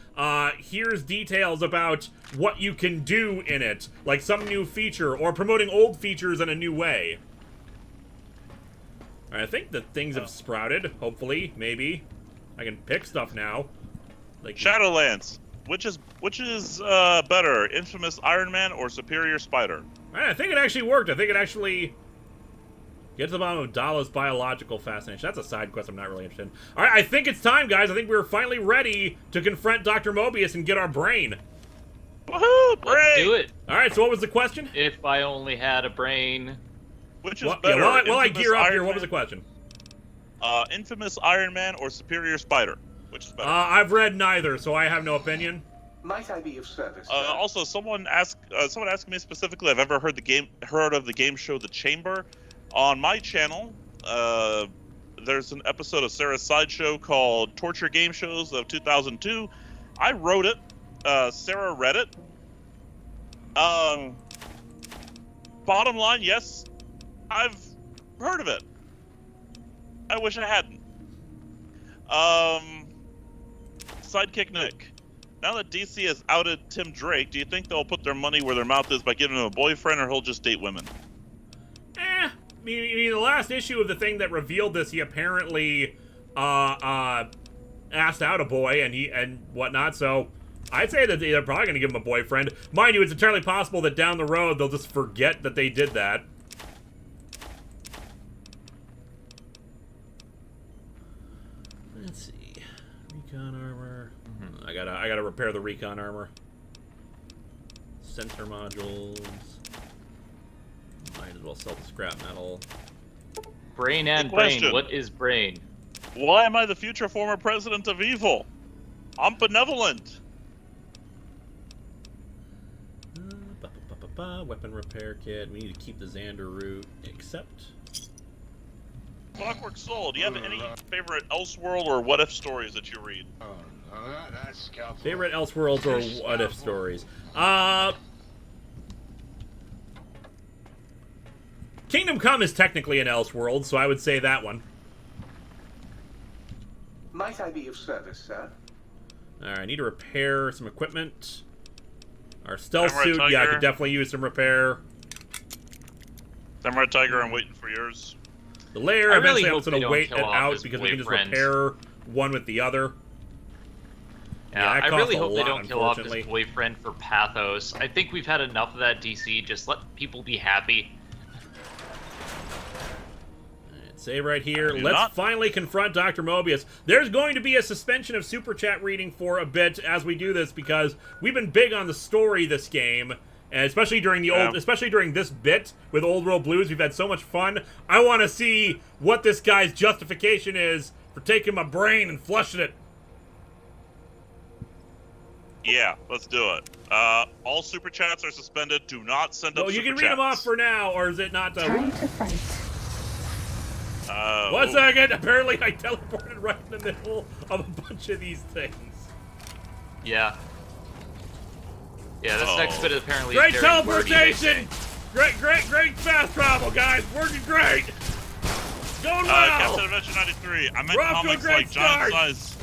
Here's details about what you can do in it, like some new feature, or promoting old features in a new way. All right, I think that things have sprouted, hopefully, maybe. I can pick stuff now. Like Shadowlands. Which is better, Infamous Iron Man or Superior Spider? I think it actually worked. I think it actually... Get to the bottom of Dala's biological fascination. That's a side quest I'm not really interested in. All right, I think it's time, guys. I think we're finally ready to confront Dr. Mobius and get our brain. Woohoo! Brain! Let's do it. All right, so what was the question? If I only had a brain. Which is better? Yeah, while I gear up Iron here, Man, what was the question? Infamous Iron Man or Superior Spider? Which is better? I've read neither, so I have no opinion. Might I be of service? Also, someone asked me specifically. I've ever heard of the game show The Chamber. On my channel, there's an episode of Sarah's Sideshow called Torture Game Shows of 2002. I wrote it. Sarah read it. Bottom line, yes, I've heard of it. I wish I hadn't. Sidekick Nick. Now that DC has outed Tim Drake, do you think they'll put their money where their mouth is by giving him a boyfriend, or he'll just date women? I mean, the last issue of the thing that revealed this, he apparently asked out a boy and whatnot, so I'd say that they're probably going to give him a boyfriend. Mind you, it's entirely possible that down the road they'll just forget that they did that. Let's see. Recon armor. I gotta repair the recon armor. Sensor modules. Might as well sell the scrap metal. Brain and brain. What is brain? Why am I the future former president of evil? I'm benevolent. Weapon repair kit. We need to keep the Xander route, except... Clockwork Soul, do you have any favorite Elseworld or what-if stories that you read? Favorite Elseworlds or what-if stories? Kingdom Come is technically an Elseworld, so I would say that one. Might I be of service, sir? Alright, I need to repair some equipment. Our stealth Samurai suit, Tiger. yeah, I could definitely use some repair. Samurai Tiger, I'm waiting for yours. The layer, I eventually really I'm just going to hope wait they it don't kill off out his because we can just boyfriend. repair one with the other. Yeah, that I costs really a hope they lot, don't kill off unfortunately. his boyfriend for pathos. I think we've had enough of that, DC. Just let people be happy. Save right here. do Let's not. finally confront Dr. Mobius. There's going to be a suspension of Super Chat reading for a bit as we do this because we've been big on the story this game, and especially during this bit with Old World Blues. We've had so much fun. I want to see what this guy's justification is for taking my brain and flushing it. Yeah, let's do it. All super chats are suspended. Do not send up Well, you super can read them off chats. for now, or is it not? Time to fight. 1 second. Apparently, I teleported right in the middle of a bunch of these things. Yeah. Yeah, this next bit apparently Great is very wordy, they teleportation! say. Great fast travel, guys. Working great. Going well. Captain Adventure 93. I meant We're off to a comics great like start. giant size,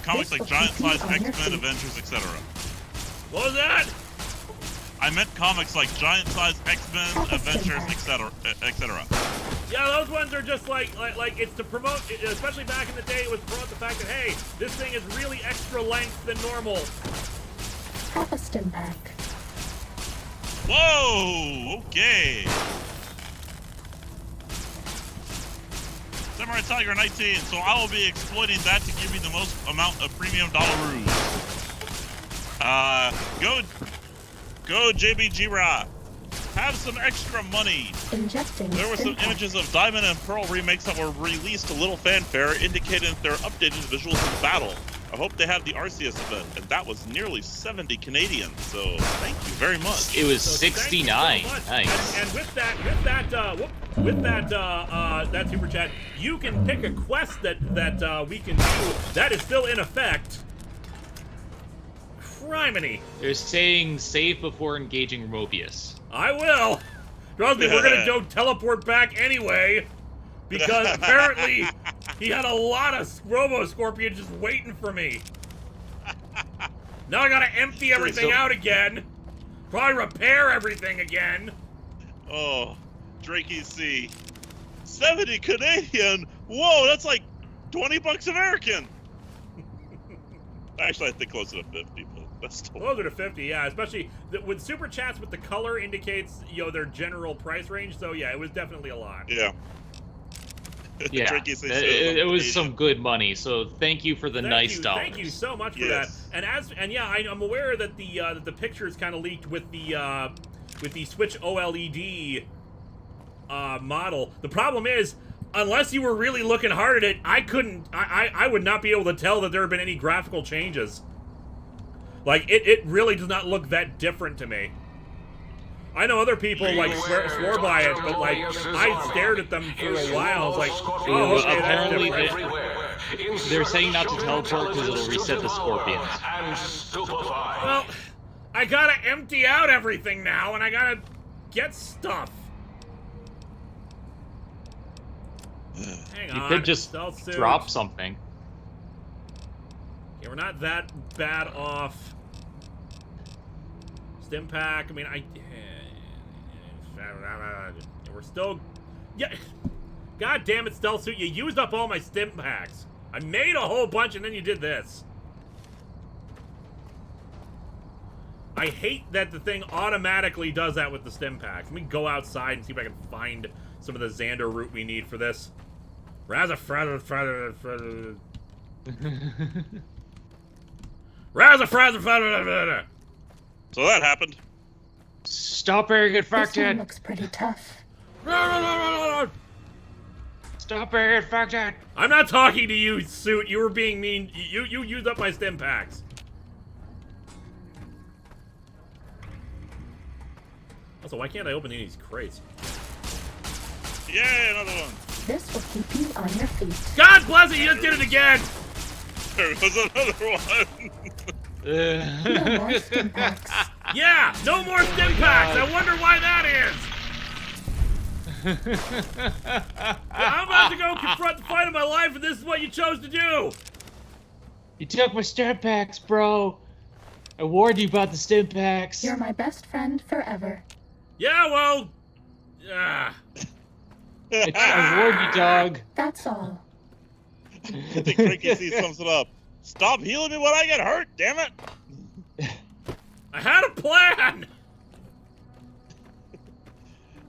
comics like giant size X-Men, Avengers, etc. What was that? I meant comics like giant size X-Men, Avengers, etc. Yeah, those ones are just like it's to promote, especially back in the day, it was to promote the fact that, hey, this thing is really extra length than normal. Half a stim pack. Whoa! Okay. Samurai Tiger 19. So I will be exploiting that to give me the most amount of premium dollaroos. Go JBG-Ra. Have some extra money. Injecting There were some stim pack. images of Diamond and Pearl remakes that were released to little fanfare, indicating that they're updated visuals of battle. I hope they have the Arceus event, and that was nearly 70 Canadian. So thank you very much. It was So 69. thank you so much. Nice. And with that super chat, you can pick a quest that we can do that is still in effect. Criminy. They're saying save before engaging Mobius. I will. Trust me, we're gonna go teleport back anyway, because apparently he had a lot of Robo Scorpions just waiting for me. Now I gotta empty everything out again. Probably repair everything again. Oh, Drake EC. 70 Canadian? Whoa, that's like 20 bucks American. Actually, I think closer to 50, but that's still... Closer to 50, yeah. Especially with super chats with the color indicates, their general price range. So yeah, it was definitely a lot. Yeah. Yeah, Drake EC it was some good money. So thank you for the nice dollars. Thank you so much for that. And yeah, I'm aware that the picture is kind of leaked with the Switch OLED model. The problem is, unless you were really looking hard at it, I would not be able to tell that there have been any graphical changes. Like, it really does not look that different to me. I know other people, like, swore by it, but, like, I stared at them for a while. I was like, oh, okay, apparently that's different. they're saying not to teleport because it'll reset the Scorpions. Well, I gotta empty out everything now, and I gotta get stuff. Hang on. You could just Stealth suit. drop something. Yeah, we're not that bad off. Stim pack. I mean, we're still. Yeah. God damn it, stealth suit! You used up all my stim packs. I made a whole bunch, and then you did this. I hate that the thing automatically does that with the stim packs. Let me go outside and see if I can find some of the Xander route we need for this. Razafraza. So that happened. Stop arrogant This one factor. looks pretty tough. Stop arrogant factor. I'm not talking to you, suit. You were being mean. You used up my stim packs. Also, why can't I open any of these crates? Yeah, another one. This will keep you on your feet. God bless it, you just did it again! There was another one. No more stim packs. Yeah, no more stim packs! I wonder why that is! I'm about to go confront the fight of my life, and this is what you chose to do! You took my stim packs, bro. I warned you about the stim packs. You're my best friend forever. Yeah, well... I warned you, dog. That's all. I think Frankie C sums it up. Stop healing me when I get hurt, damn it! I had a plan!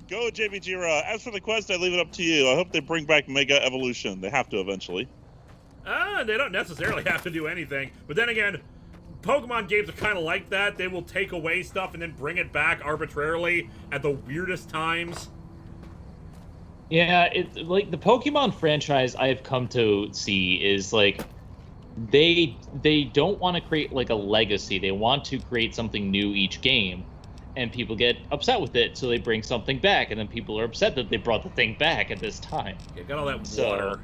Go, JBG-Ra. As for the quest, I leave it up to you. I hope they bring back Mega Evolution. They have to eventually. They don't necessarily have to do anything. But then again, Pokemon games are kind of like that. They will take away stuff and then bring it back arbitrarily at the weirdest times. Yeah, it's like the Pokemon franchise I've come to see is like they don't want to create like a legacy. They want to create something new each game, and people get upset with it, so they bring something back, and then people are upset that they brought the thing back at this time. Yeah, got all that water.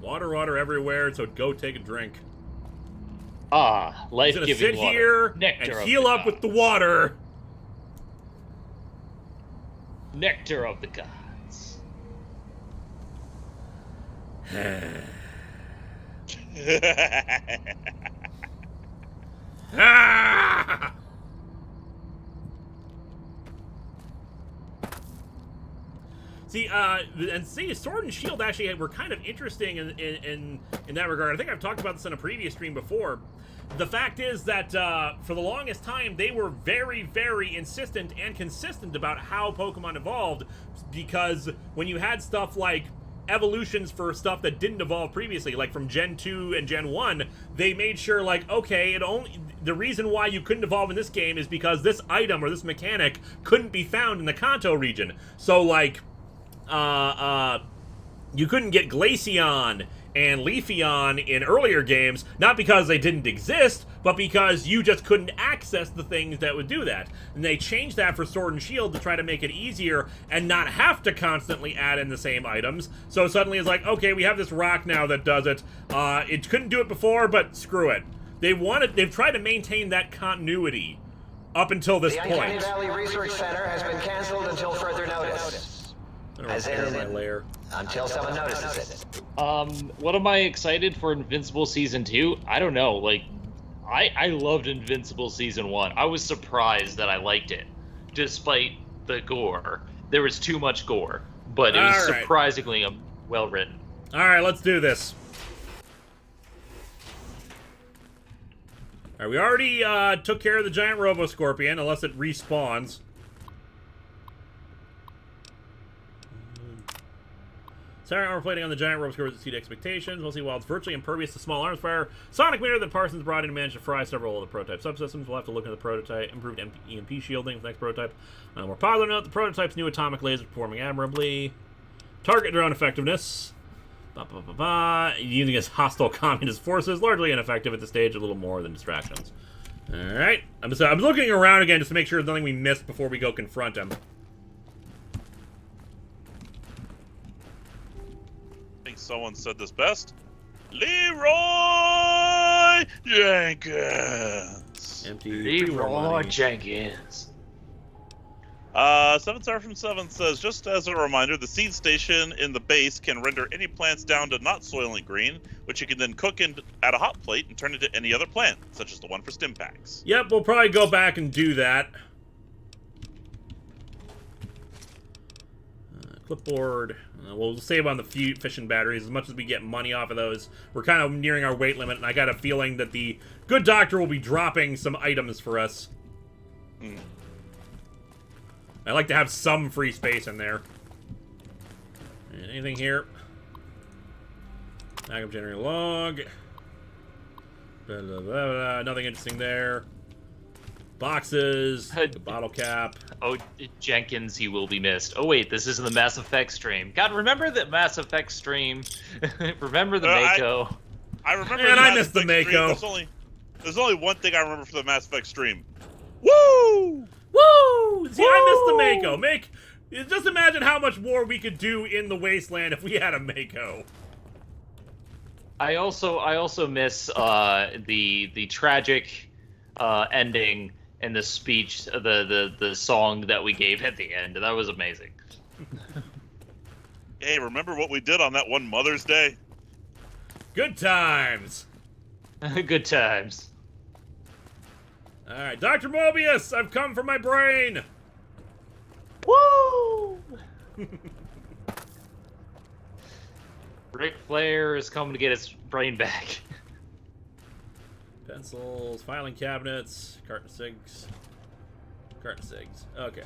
Water everywhere, so go take a drink. Ah, He's life-giving gonna sit water. here Nectar and of heal the up with the gods. water. Nectar of the gods. Ah! See, Sword and Shield actually were kind of interesting in that regard. I think I've talked about this in a previous stream before. The fact is that for the longest time, they were very, very insistent and consistent about how Pokemon evolved, because when you had stuff like evolutions for stuff that didn't evolve previously, like from Gen 2 and Gen 1, they made sure, like, okay, the reason why you couldn't evolve in this game is because this item or this mechanic couldn't be found in the Kanto region. So, like, you couldn't get Glaceon and Leafeon in earlier games, not because they didn't exist, but because you just couldn't access the things that would do that. And they changed that for Sword and Shield to try to make it easier and not have to constantly add in the same items. So suddenly it's like, okay, we have this rock now that does it. It couldn't do it before, but screw it. They've tried to maintain that continuity up until this The point. Uncanny Valley Research Center has been canceled until further notice. As in, my lair. until someone notices it. What am I excited for Invincible Season 2? I don't know. Like, I loved Invincible Season 1. I was surprised that I liked it, despite the gore. There was too much gore, but it was All right. surprisingly well written. All right, let's do this. All right, we already took care of the giant Robo-Scorpion, unless it respawns. Siren armor plating on the giant Robo-Scorpion exceed expectations. Mostly while it's virtually impervious to small arms fire. Sonic meter that Parsons brought in managed to fry several of the prototype subsystems. We'll have to look at the prototype. Improved EMP shielding for the next prototype. More positive note, the prototype's new atomic laser performing admirably. Target drone effectiveness. Using against hostile communist forces. Largely ineffective at this stage, a little more than distractions. Alright. I'm looking around again just to make sure there's nothing we missed before we go confront him. I think someone said this best. Leroy Jenkins. Empty. Leroy Jenkins. 7-star from 7 says, just as a reminder, the seed station in the base can render any plants down to not soylent green, which you can then cook at a hot plate and turn into any other plant, such as the one for stim packs. Yep, we'll probably go back and do that. Clipboard. We'll save on the fishing batteries as much as we get money off of those. We're kind of nearing our weight limit, and I got a feeling that the good doctor will be dropping some items for us. I like to have some free space in there. Anything here? Backup generator log. Blah, blah, blah, blah. Nothing interesting there. Boxes. The bottle cap. Oh, Jenkins, he will be missed. Oh, wait, this isn't the Mass Effect stream. God, remember the Mass Effect stream? Remember the Mako? I remember. Man, the I Mass missed the Effect stream. Mako. There's only one thing I remember from the Mass Effect stream. Woo! Woo! See, I missed the Mako. Just imagine how much more we could do in the Wasteland if we had a Mako. I also miss the tragic ending and the speech, the song that we gave at the end. That was amazing. Hey, remember what we did on that one Mother's Day? Good times. Good times. All right, Dr. Mobius, I've come for my brain. Woo! Ric Flair is coming to get his brain back. Pencils, filing cabinets, carton of cigs. Carton of cigs. Okay.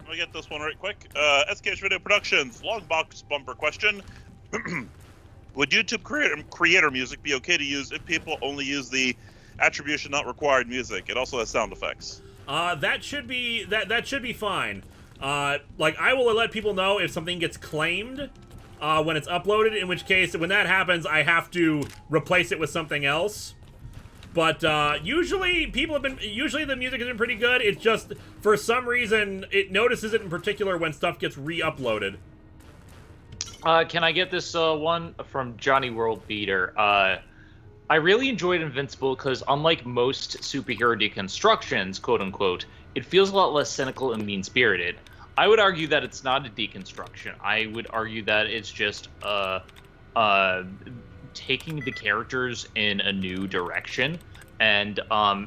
Let me get this one right quick. SKH Video Productions, long box bumper question. Would YouTube creator music be okay to use if people only use the attribution not required music? It also has sound effects. That should be fine. Like, I will let people know if something gets claimed when it's uploaded, in which case, when that happens, I have to replace it with something else. But usually the music has been pretty good. It's just, for some reason, it notices it in particular when stuff gets re-uploaded. Can I get this one from Johnny World Beater? I really enjoyed Invincible because, unlike most superhero deconstructions, quote unquote, it feels a lot less cynical and mean-spirited. I would argue that it's not a deconstruction. I would argue that it's just taking the characters in a new direction. And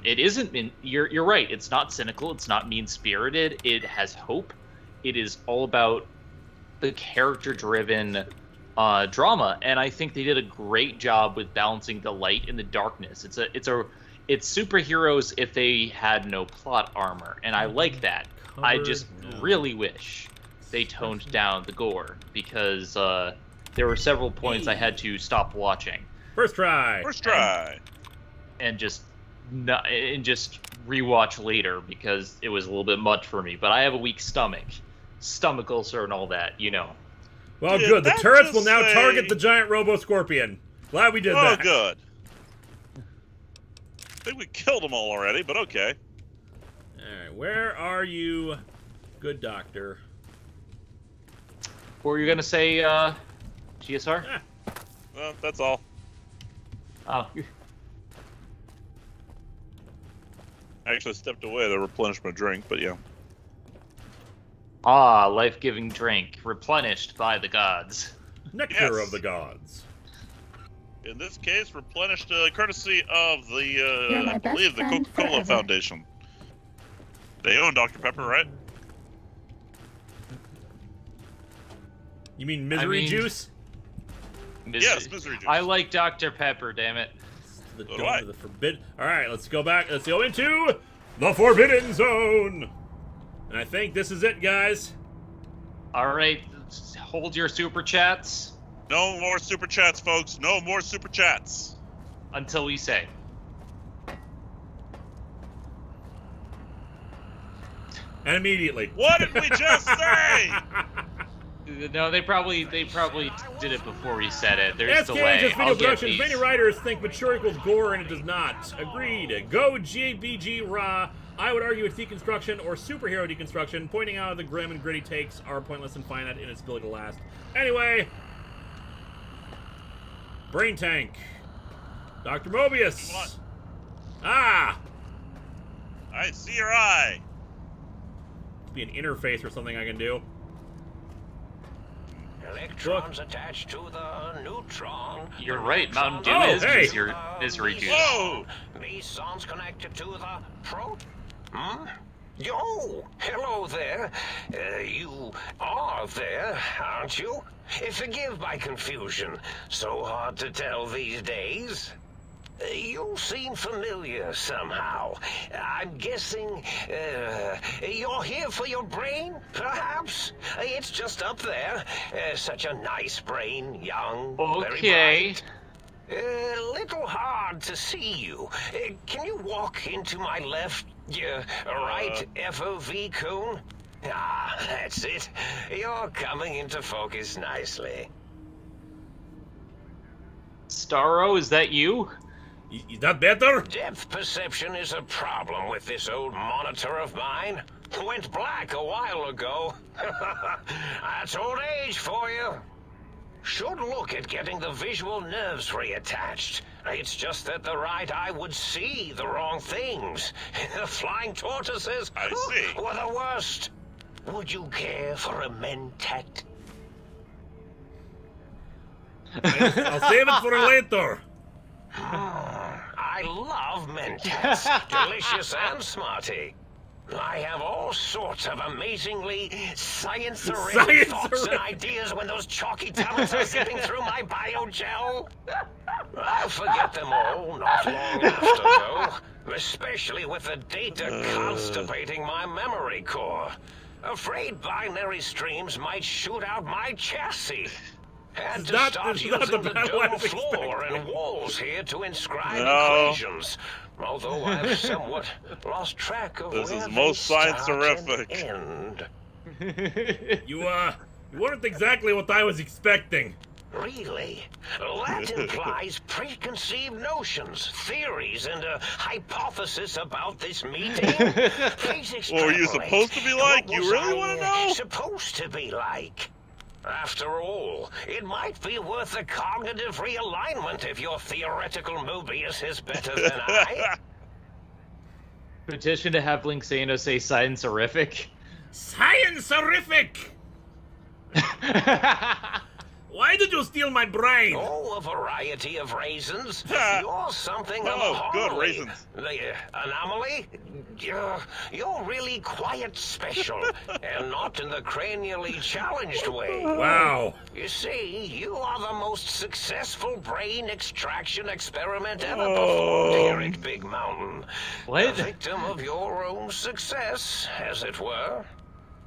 it isn't. You're right. It's not cynical. It's not mean-spirited. It has hope. It is all about the character-driven drama, and I think they did a great job with balancing the light and the darkness. It's superheroes if they had no plot armor, and I like that. I just really wish they toned down the gore, because there were several points I had to stop watching. First try. And just rewatch later because it was a little bit much for me. But I have a weak stomach ulcer and all that, you know. Well, good. The turrets will now target the giant Robo-Scorpion. Glad we did that. Oh, good. I think we killed them all already, but okay. Alright, where are you, good doctor? What were you going to say, GSR? Yeah. Well, that's all. Oh. I actually stepped away to replenish my drink, but yeah. Ah, life-giving drink, replenished by the gods. Nectar of the gods. In this case, replenished courtesy of You're my I believe, the best friend Coca-Cola forever. Foundation. They own Dr. Pepper, right? You mean misery juice? Yes, misery juice. I like Dr. Pepper, damn it. The So do door I. to the forbidden. Alright, let's go back. Let's go into the Forbidden Zone. And I think this is it, guys. All right, hold your super chats No more super chats, folks. No more super chats. until we say. And immediately. What did we just say? No, they probably did it before we said it. There's SK delay. just video I'll get productions. these. Many writers think mature equals gore, and it does not. Agreed. Go GBG Ra. I would argue it's deconstruction or superhero deconstruction, pointing out the grim and gritty takes are pointless and finite in its ability to last. Anyway, Brain Tank. Dr. Mobius. Come on. Ah! I see your eye. Must be an interface or something I can do. Electrons attached to the neutron. You're right, Mountain Dew Oh, is hey. your misery juice. Whoa! Mesons connected to the proton. Yo, hello there. You are there, aren't you? Forgive my confusion. So hard to tell these days. You seem familiar somehow. I'm guessing you're here for your brain, perhaps? It's just up there. Such a nice brain, young, Okay. very bright. Little hard to see you. Can you walk into my left, right FOV cone? Ah, that's it. You're coming into focus nicely. Starro, is that you? Is that better? Depth perception is a problem with this old monitor of mine. Went black a while ago. That's old age for you. Should look at getting the visual nerves reattached. It's just that the right eye would see the wrong things. The flying tortoises I see. were the worst. Would you care for a mentat? I'll save it for later. I love mentats. Delicious and smarty. I have all sorts of amazingly science-arific thoughts and ideas when those chalky tablets are zipping through my biogel. I'll forget them all not long after, though. Especially with the data constipating my memory core. Afraid binary streams might shoot out my chassis. Had to start using the dome floor and walls here to inscribe equations. Although I've somewhat lost track of This where is they most start science-arific. and end. You weren't exactly what I was expecting. Really? That implies preconceived notions, theories, and a hypothesis about this meeting. Please What were you extrapolate. supposed to be like? What You was really I, want to know? Supposed to be like? After all, it might be worth a cognitive realignment if your theoretical Mobius is better than I. Petition to have Linksano say Science-arific. Science-arific! Why did you steal my brain? Oh, a variety of raisins. Ah. You're something of Oh, a good homily. raisins. The anomaly? You're really quite special, and not in the cranially challenged way. Wow. You see, you are the most successful brain extraction experiment ever Oh. performed here at Big Mountain. What? A victim of your own success, as it were.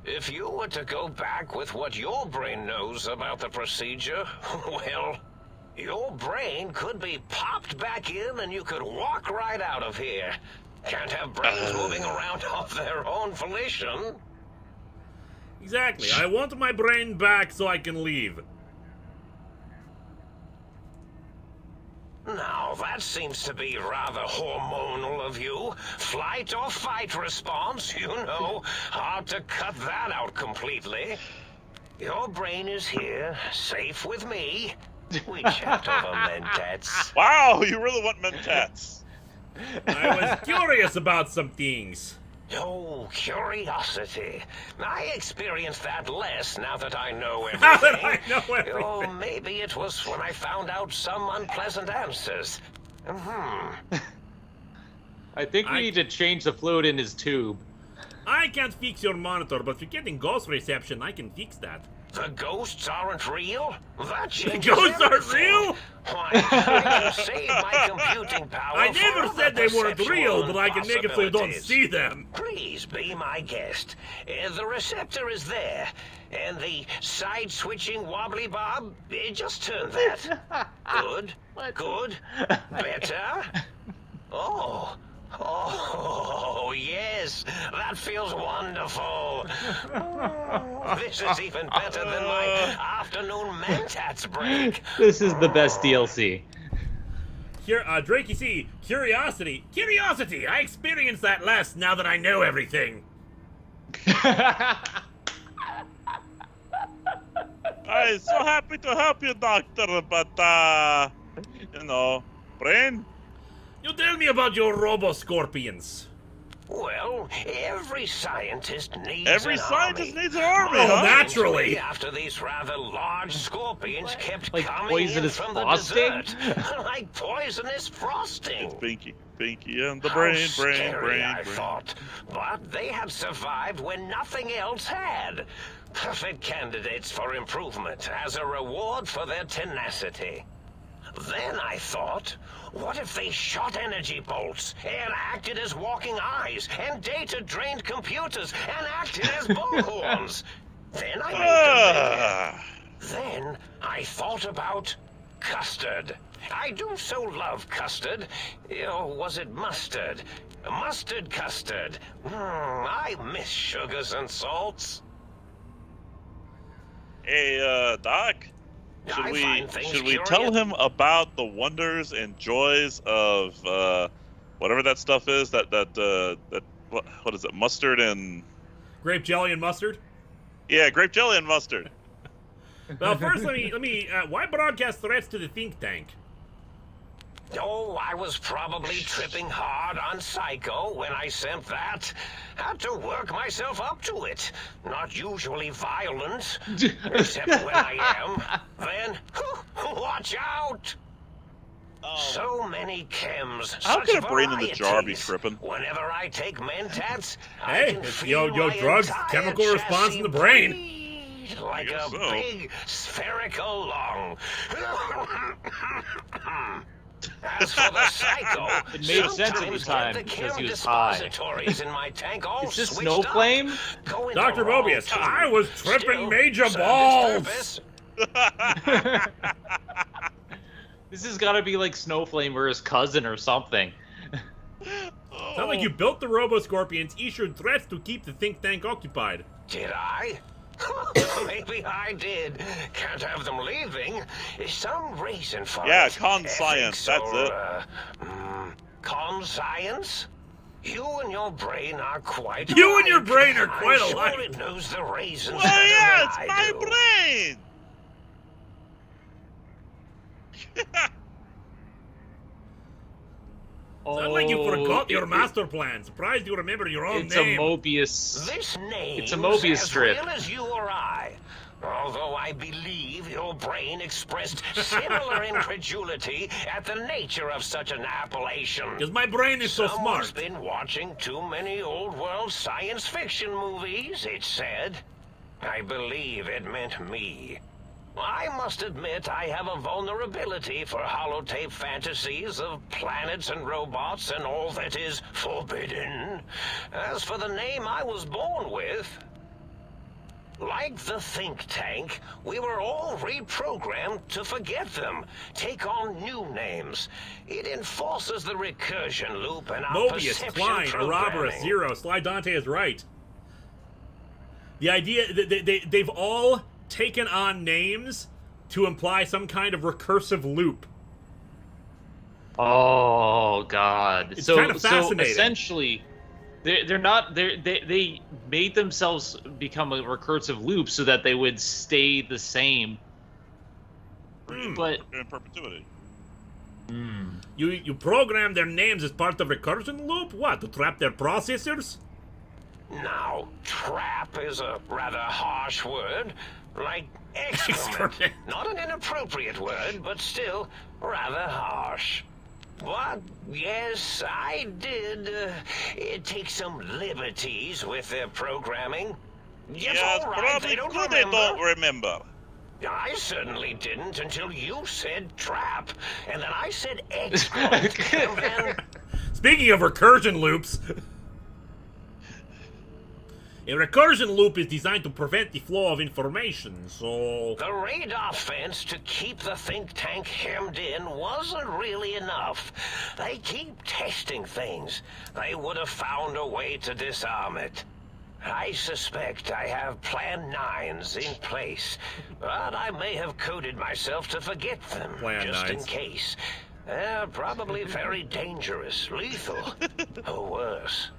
If you were to go back with what your brain knows about the procedure, well, your brain could be popped back in and you could walk right out of here. Can't have brains moving around of their own volition. Exactly. I want my brain back so I can leave. Now, that seems to be rather hormonal of you. Flight or fight response, you know. Hard to cut that out completely. Your brain is here, safe with me. We chat over mentats. Wow, you really want mentats. I was curious about some things. Oh, curiosity. I experience that less now that I know everything. Now that I know everything. Oh, maybe it was when I found out some unpleasant answers. I think we need to change the fluid in his tube. I can't fix your monitor, but if you're getting ghost reception, I can fix that. The ghosts aren't real? That The changes ghosts aren't everything. real? Why, I can save my computing power I for never other said they weren't perceptual real, but I can make it so you don't impossibilities. see them. Please be my guest. The receptor is there, and the side-switching wobbly bob, just turn that. Good, good, better. Oh, yes, that feels wonderful. This is even better than my afternoon mentats break. This is the best DLC. Here, Drake, you see, curiosity. Curiosity! I experienced that less now that I know everything. I'm so happy to help you, Doctor, but, you know, brain? You tell me about your robo-scorpions. Well, every scientist needs Every an scientist army. needs an army, Oh, huh? naturally. After these rather large scorpions kept Like coming poisonous in from the frosting? desert. Like poisonous frosting. Pinky and the How brain, scary, I brain. thought. But they had survived when nothing else had. Perfect candidates for improvement as a reward for their tenacity. Then I thought, what if they shot energy bolts and acted as walking eyes and data-drained computers and acted as bullhorns? Then I made them bigger. Then I thought about custard. I do so love custard. Or was it mustard? Mustard custard. I miss sugars and salts. Hey, Doc. I find things Should we curious. tell him about the wonders and joys of whatever that stuff is? That what is it? Mustard and Grape jelly and mustard? yeah, grape jelly and mustard. Well, first, let me. Why broadcast threats to the think tank? Oh, I was probably tripping hard on Psycho when I sent that. Had to work myself up to it. Not usually violent, except when I am. Then, watch out! So many chems. How such could a brain in the jar be varieties. tripping? Whenever I take mentats, I Hey, can it's feel yo my drugs, entire chemical response in the chassis brain. bleed like guess a so. big spherical lung. As for the Psycho, It made sense at the sometimes time get the because chem he was high. dispositories in my tank all Is this switched up. Snowflame? Going Dr. the wrong Mobius, tune. I was tripping Still, major served its balls. purpose. This has got to be like Snowflame or his cousin or something. Sounds like you built the robo-scorpions, issued threats to keep the think tank occupied. Did I? Maybe I did. Can't have them leaving. Some reason for Yeah, it. con science, that's it. Con science? You and your brain are quite You and your alike. brain are quite I'm alike. Sure it knows the raisins Well, better yeah, than it's I my do. brain. Sounds like you forgot your master plan. Surprised you remember your own it's name. A Mobius. This name It's a Mobius as strip. real as you or I. Although I believe your brain expressed similar incredulity at the nature of such an appellation. Because my brain is so Someone's smart. been watching too many old-world science fiction movies, it said. I believe it meant me. I must admit I have a vulnerability for holotape fantasies of planets and robots and all that is forbidden. As for the name I was born with, like the think tank, we were all reprogrammed to forget them, take on new names. It enforces the recursion loop and our Mobius, perception Klein, Ouroboros, programming. Zero, Sly Dante is right. The idea they've all taken on names to imply some kind of recursive loop. Oh God! It's kind of fascinating. So essentially, they made themselves become a recursive loop so that they would stay the same. But In perpetuity. You program their names as part of recursion loop? What, to trap their processors? Now, trap is a rather harsh word, like excrement. Not an inappropriate word, but still rather harsh. But, yes, I did take some liberties with their programming. Yes, all right, probably they don't good remember. they don't remember. I certainly didn't until you said trap, and then I said excrement, and then... Speaking of recursion loops, a recursion loop is designed to prevent the flow of information, so... The radar fence to keep the think tank hemmed in wasn't really enough. They keep testing things. They would have found a way to disarm it. I suspect I have Plan 9s in place, but I may have coded myself to forget them, Plan just 9s. in case. They're probably very dangerous, lethal, or worse.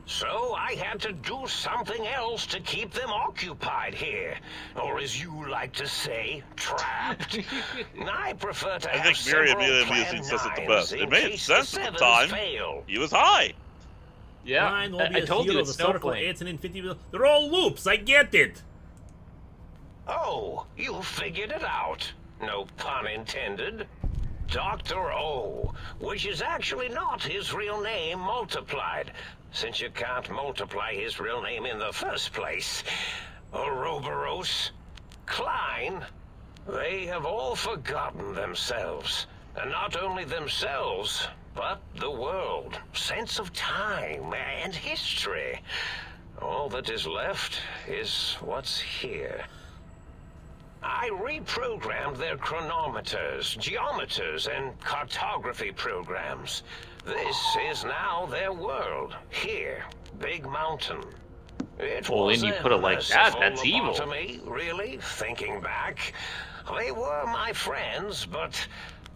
So I had to do something else to keep them occupied here. Or as you like to say, trapped. I prefer to I have think Miriam several immediately Plan says it the 9s best. in It made case sense at the sevens time. fail. He was high. yeah, Klein, I Mobius, told you Zero, it's the circle, snowflake. it's an infinity... They're all loops, I get it! Oh, you figured it out. No pun intended. Dr. O, which is actually not his real name multiplied, since you can't multiply his real name in the first place. Ouroboros, Klein, they have all forgotten themselves. And not only themselves, but the world, sense of time and history. All that is left is what's here. I reprogrammed their chronometers, geometers, and cartography programs. This is now their world, here, Big Mountain. It Well, was when you a put it like that, merciful that's evil. lobotomy, really, thinking back. They were my friends, but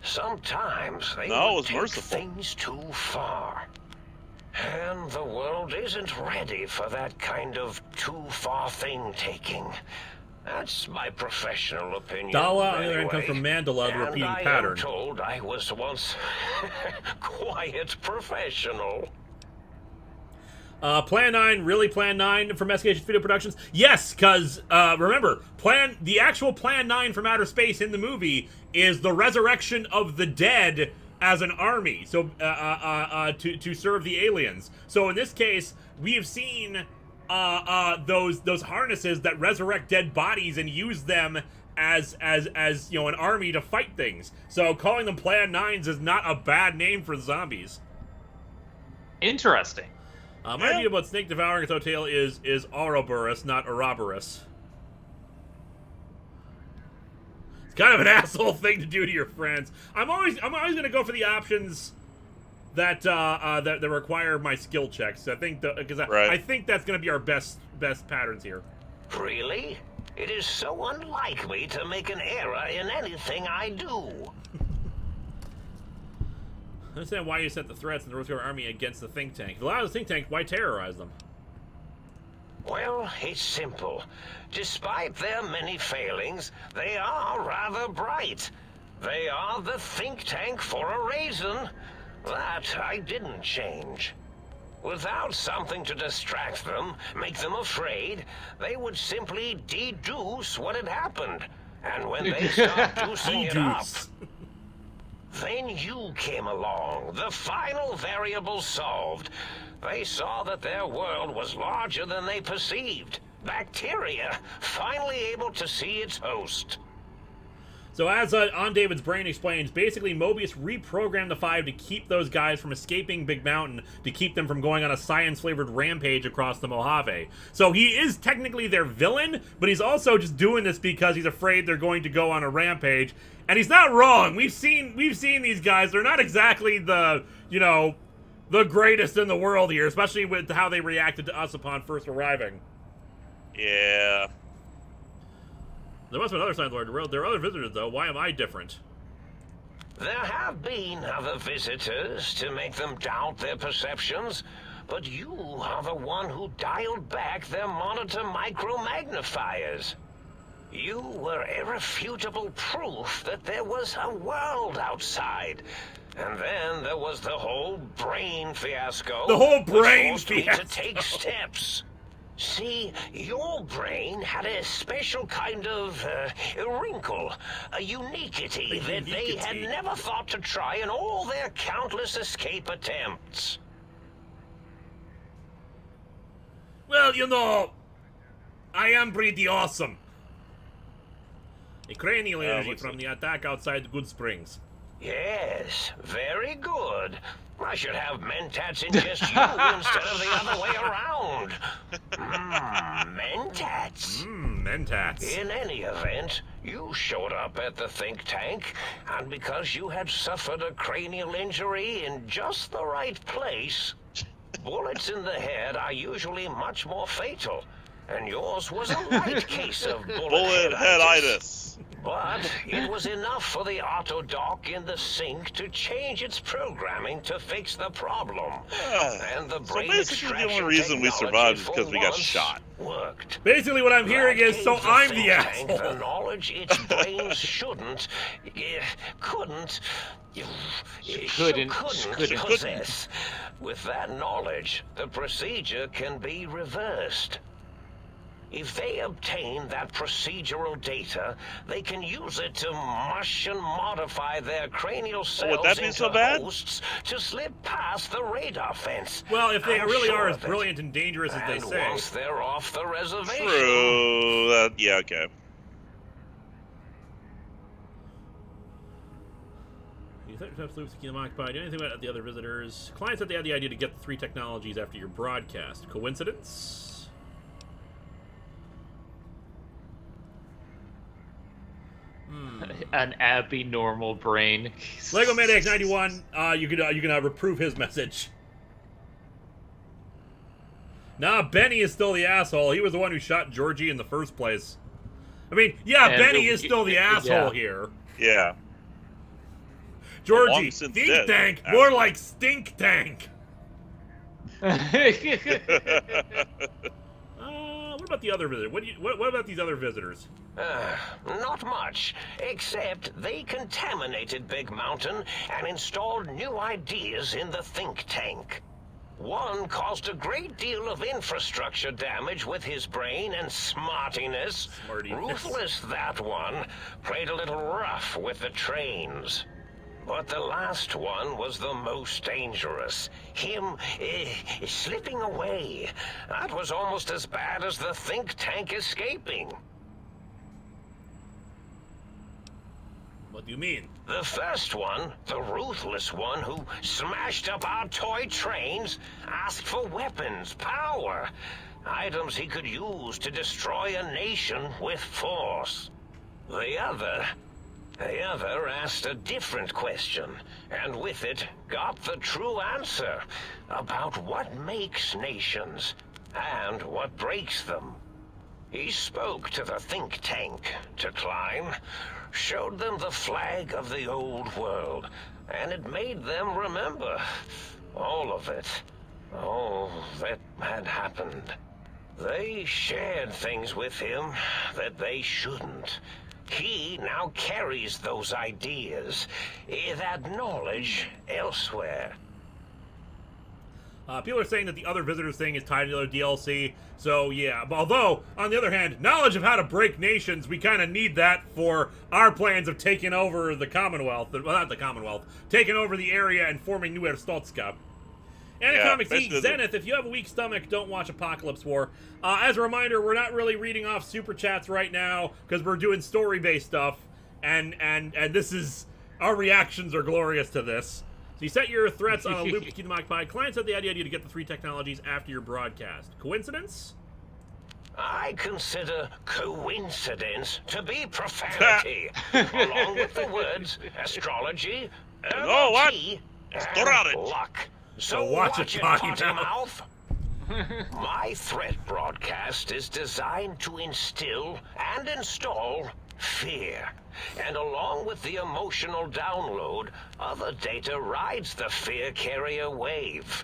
sometimes they No, it would was take merciful. things too far. And the world isn't ready for that kind of too-far thing-taking. That's my professional opinion. Dala, on the other hand, anyway. comes from Mandala, the And repeating I pattern. am told I was once quiet professional. Plan 9, really Plan 9 from Escalation Video Productions? Yes, because, remember, the actual Plan 9 from outer space in the movie is the resurrection of the dead as an army, so, to serve the aliens. So in this case, we have seen, those harnesses that resurrect dead bodies and use them as, you know, an army to fight things. So calling them Plan 9s is not a bad name for zombies. Interesting. My idea about snake devouring its own tail is Ouroboros, not Ouroboros. It's kind of an asshole thing to do to your friends. I'm always gonna go for the options that that require my skill checks. I think because Right. I think that's gonna be our best patterns here. Really? It is so unlike me to make an error in anything I do. I understand why you sent the threats in the North Korean army against the think tank. If you allow the think tank, why terrorize them? Well, it's simple. Despite their many failings, they are rather bright. They are the think tank for a reason. That I didn't change. Without something to distract them, make them afraid, they would simply deduce what had happened. And when they stopped deucing it up, then you came along, the final variable solved. They saw that their world was larger than they perceived. Bacteria, finally able to see its host. So as On David's Brain explains, basically Mobius reprogrammed the Five to keep those guys from escaping Big Mountain, to keep them from going on a science-flavored rampage across the Mojave. So he is technically their villain, but he's also just doing this because he's afraid they're going to go on a rampage. And he's not wrong. We've seen these guys. They're not exactly the, you know, the greatest in the world here, especially with how they reacted to us upon first arriving. Yeah. There must be another sign, Lord. There are other visitors, though. Why am I different? There have been other visitors to make them doubt their perceptions, but you are the one who dialed back their monitor micromagnifiers. You were irrefutable proof that there was a world outside. And then there was the whole brain fiasco. The whole brain which forced fiasco. me to take steps. See, your brain had a special kind of wrinkle, a uniquity that they had never thought to try in all their countless escape attempts. Well, you know, I am pretty awesome. A cranial energy from the attack outside the Good Springs. Yes, very good. I should have Mentats ingest you instead of the other way around. Mentats. Mentats. In any event, you showed up at the think tank, and because you had suffered a cranial injury in just the right place, bullets in the head are usually much more fatal, and yours was a light case of bullet headitis. But it was enough for the auto dock in the sink to change its programming to fix the problem. And the brain so basically the only reason we survived is because we got shot. Worked. Basically what I'm hearing is, so I'm the asshole. The knowledge its brains couldn't possess. With that knowledge, the procedure can be reversed. If they obtain that procedural data, they can use it to mush and modify their cranial cells would that be into so bad? hosts to slip past the radar fence. Well, if they I'm really sure are as of it. brilliant and dangerous as they And say. once they're off the reservation. True. Yeah, okay. You think perhaps Luke's keep them occupied? Anything about the other visitors? Client said they had the idea to get the 3 technologies after your broadcast. Coincidence? An abnormal brain. Lego Maniacs 91. You can reprove his message. Nah, Benny is still the asshole. He was the one who shot Georgie in the first place. I mean, yeah, And Benny is still the asshole here. Yeah. Georgie, Long since think dead, tank, asshole. more like stink tank. What about the other visitors? What about these other visitors? Not much, except they contaminated Big Mountain and installed new ideas in the think tank. One caused a great deal of infrastructure damage with his brain and smartiness. Ruthless, that one. Played a little rough with the trains. But the last one was the most dangerous. Him slipping away. That was almost as bad as the think tank escaping. What do you mean? The first one, the ruthless one who smashed up our toy trains, asked for weapons, power, items he could use to destroy a nation with force. The other asked a different question, and with it got the true answer about what makes nations and what breaks them. He spoke to the think tank to climb, showed them the flag of the old world, and it made them remember all of it, all that had happened. They shared things with him that they shouldn't. He now carries those ideas, that knowledge, elsewhere. People are saying that the other visitors thing is tied to the other DLC, so yeah. Although, on the other hand, knowledge of how to break nations, we kind of need that for our plans of taking over the Commonwealth. Well, not the Commonwealth. Taking over the area and forming New Erstotska. Anacomic Zeke, Zenith, if you have a weak stomach, don't watch Apocalypse War. As a reminder, we're not really reading off Super Chats right now, because we're doing story-based stuff, and this is... Our reactions are glorious to this. So you set your threats on a loop to keep them occupied. Client said the idea to get the 3 technologies after your broadcast. Coincidence? I consider coincidence to be profanity, along with the words astrology, energy, and luck. So watch it, potty mouth. My threat broadcast is designed to instill and install fear. And along with the emotional download, other data rides the fear carrier wave.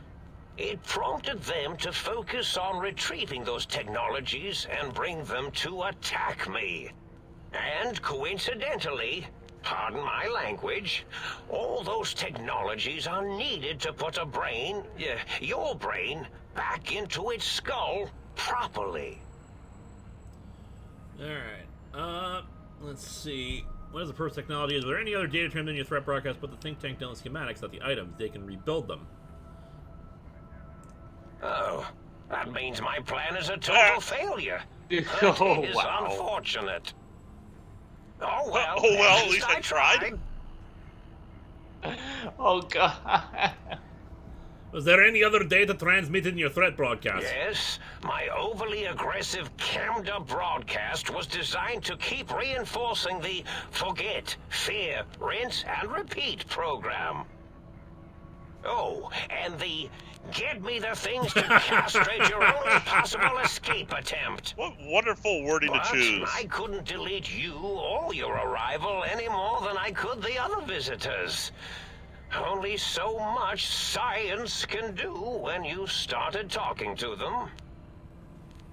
It prompted them to focus on retrieving those technologies and bring them to attack me. And coincidentally, pardon my language, all those technologies are needed to put a brain, your brain, back into its skull properly. Alright, let's see. What is the first technology? Is there any other data trimmed in your threat broadcast? Put the think tank down the schematics, not the items. They can rebuild them. Oh, that means my plan is a total failure. Oh, it is wow. Unfortunate. Oh well, at least I tried. Oh, God. Was there any other data transmitted in your threat broadcast? Yes, my overly aggressive cammed-up broadcast was designed to keep reinforcing the forget, fear, rinse, and repeat program. Oh, and the get me the things to castrate your only possible escape attempt. What wonderful wording But to choose. I couldn't delete you or your arrival any more than I could the other visitors. Only so much science can do when you started talking to them.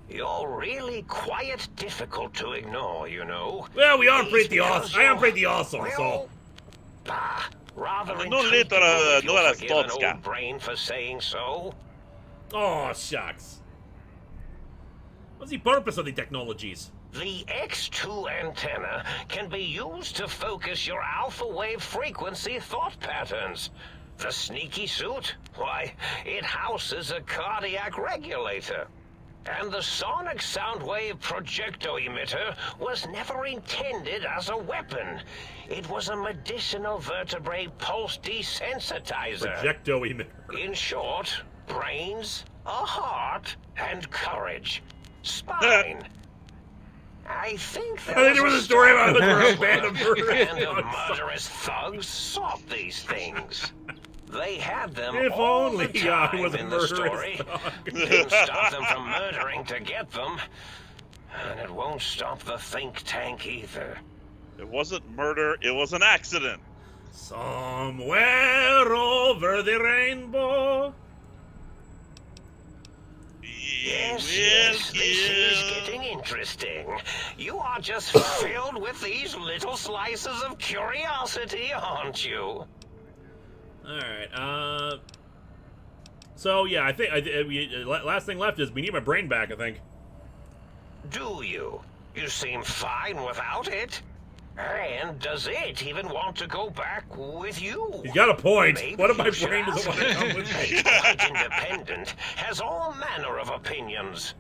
You're really quite difficult to ignore, you know. Well, we are pretty awesome. I am pretty awesome, so... Rather No lettera, intuitive, no you'll era forgive an stotska. old brain for saying so. Oh, shucks. What's the purpose of the technologies? The X2 antenna can be used to focus your alpha wave frequency thought patterns. The sneaky suit? Why, it houses a cardiac regulator. And the sonic sound wave projecto emitter was never intended as a weapon. It was a medicinal vertebrae pulse desensitizer. Projecto emitter. In short, brains, a heart, and courage. Spine. I think there was a story about a band of murderous band of murderous thugs sought these things. They had them If all only the time was a in the murderous story. Didn't stop them from murdering to get them. And it won't stop the think tank either. It wasn't murder, it was an accident. Somewhere over the rainbow. Yes, this is getting interesting. You are just filled with these little slices of curiosity, aren't you? Alright, so yeah, I think last thing left is we need my brain back, I think. Do you? You seem fine without it. And does it even want to go back with you? He's got a point. Maybe What if my you should brain doesn't ask want to come him. with me? He's quite independent, has all manner of opinions.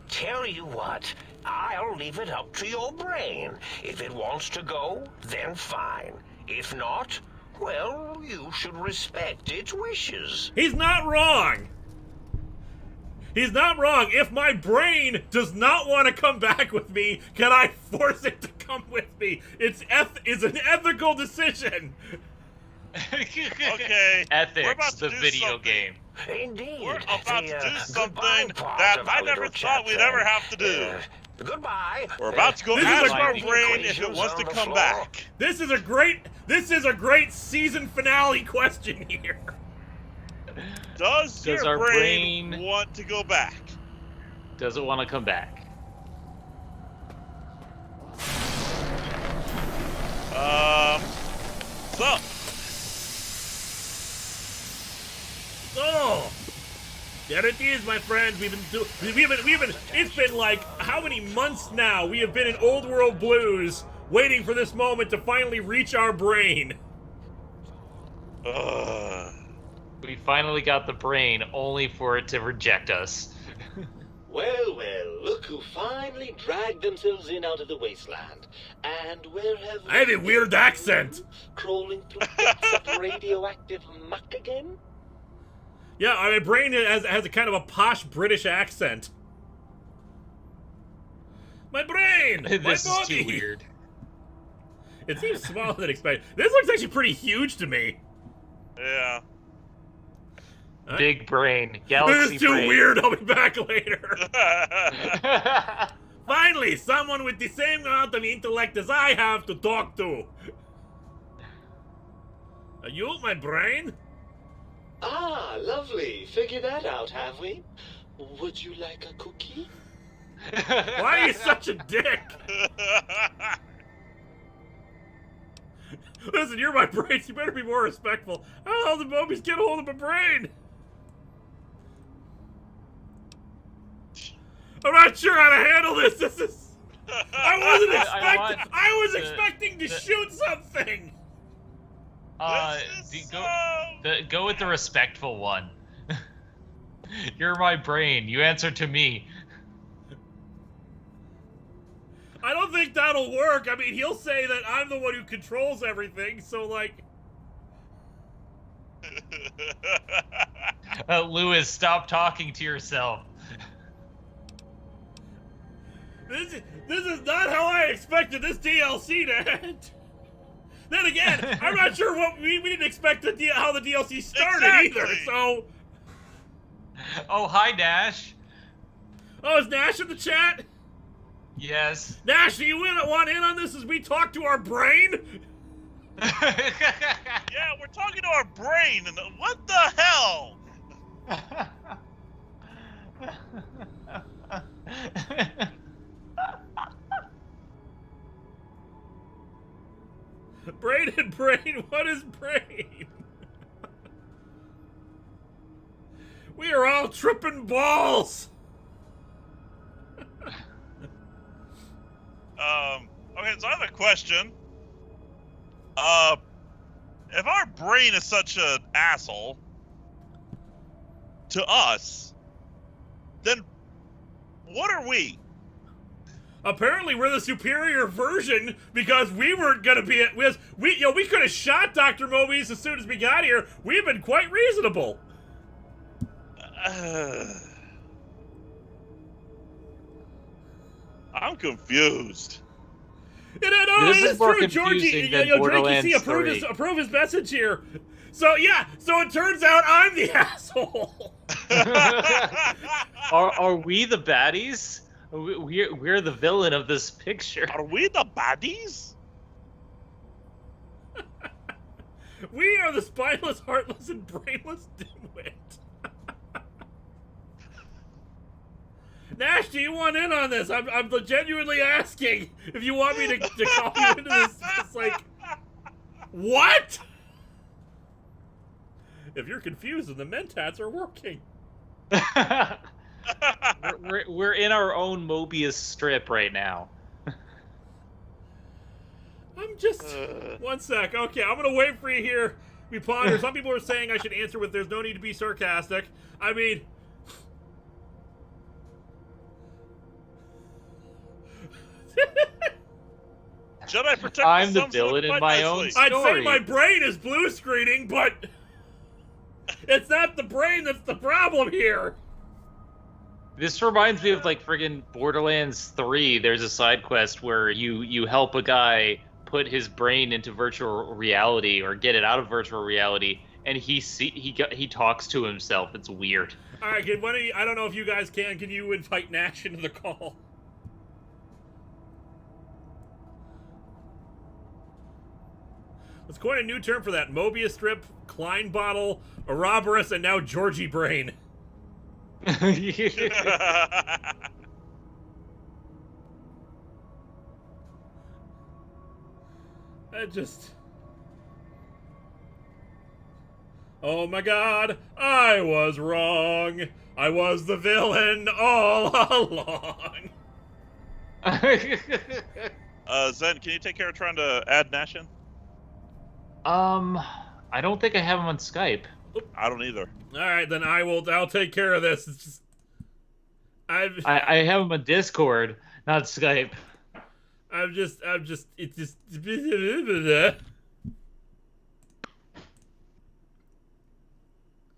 Tell you what, I'll leave it up to your brain. If it wants to go, then fine. If not, well, you should respect its wishes. He's not wrong. He's not wrong. If my brain does not want to come back with me, can I force it to come with me? It's an ethical decision. Okay. we're about Ethics, to the do video something. game. Indeed. We're about to do something goodbye part that of I our never little thought chat we'd then. ever have to do. Goodbye. We're about to go This is ask like our the brain if it equations wants on to the come floor. back. This is a great season finale question here. Does your our brain brain- want to go back? Doesn't want to come back. So. Oh, there it is, my friends. It's been like how many months now? We have been in Old World Blues, waiting for this moment to finally reach our brain. We finally got the brain, only for it to reject us. Well, well, look who finally dragged themselves in out of the wasteland. And where have I have a weird accent. Crawling through bits of radioactive muck again? Yeah, my brain has a kind of a posh British accent. My brain! This my is body. too weird. It seems smaller than expected. This looks actually pretty huge to me. Yeah. Big brain. Galaxy This is too brain. weird. I'll be back later. Finally, someone with the same amount of intellect as I have to talk to. Are you my brain? Ah, lovely. Figured that out, have we? Would you like a cookie? Why are you such a dick? Listen, you're my brain. You better be more respectful. How the Mobies get a hold of my brain? I'm not sure how to handle this. This is. I was expecting to shoot something. Go with the respectful one. You're my brain. You answer to me. I don't think that'll work. I mean, he'll say that I'm the one who controls everything, so like... Lewis, stop talking to yourself. This is not how I expected this DLC to end. Then again, I'm not sure what we didn't expect how the DLC started either, so... Oh, hi, Nash. Oh, is Nash in the chat? Yes. Nash, do you want in on this as we talk to our brain? Yeah, we're talking to our brain, and what the hell? Brain and brain, what is brain? We are all tripping balls. Okay, so I have a question. If our brain is such an asshole to us, then what are we? Apparently, we're the superior version because we weren't gonna be at. We could have shot Dr. Mobius as soon as we got here. We've been quite reasonable. I'm confused. This is more true, confusing Georgie. than Borderlands 3. Approve his message here. So yeah, so it turns out I'm the asshole. Are we the baddies? We're the villain of this picture. Are we the baddies? We are the spineless, heartless, and brainless dimwit. Nash, do you want in on this? I'm genuinely asking if you want me to call you into this. It's like, what? If you're confused, then the mentats are working. we're in our own Mobius strip right now. I'm just... One sec. Okay, I'm going to wait for you here. We ponder. Some people are saying I should answer with there's no need to be sarcastic. I mean... Jedi protect I'm the villain in my own story. I'd say my brain is blue screening, but... It's not the brain that's the problem here. This reminds me of like friggin' Borderlands 3. There's a side quest where you help a guy put his brain into virtual reality or get it out of virtual reality, and he talks to himself. It's weird. All right, I don't know if you guys can. Can you invite Nash into the call? Let's coin a new term for that. Mobius strip, Klein bottle, Ouroboros, and now Georgie brain. Oh my god, I was wrong. I was the villain all along. Zen, can you take care of trying to add Nash in? I don't think I have him on Skype. I don't either. Alright, then I'll take care of this. It's just... I have him on Discord, not Skype. It's just...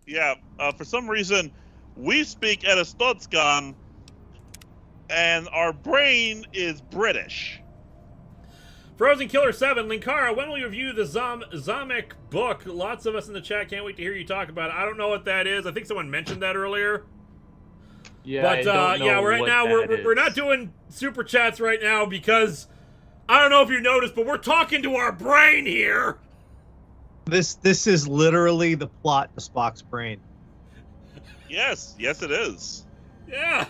Yeah, for some reason, we speak at a Stutzgan, and our brain is British. Frozen Killer 7, Linkara, when will you review the Zamek book? Lots of us in the chat can't wait to hear you talk about it. I don't know what that is. I think someone mentioned that earlier. Yeah, but I don't know yeah, right now we're not doing super chats right now because I don't know if you noticed, but we're talking to our brain here. This is literally the plot to Spock's brain. Yes, it is. Yeah.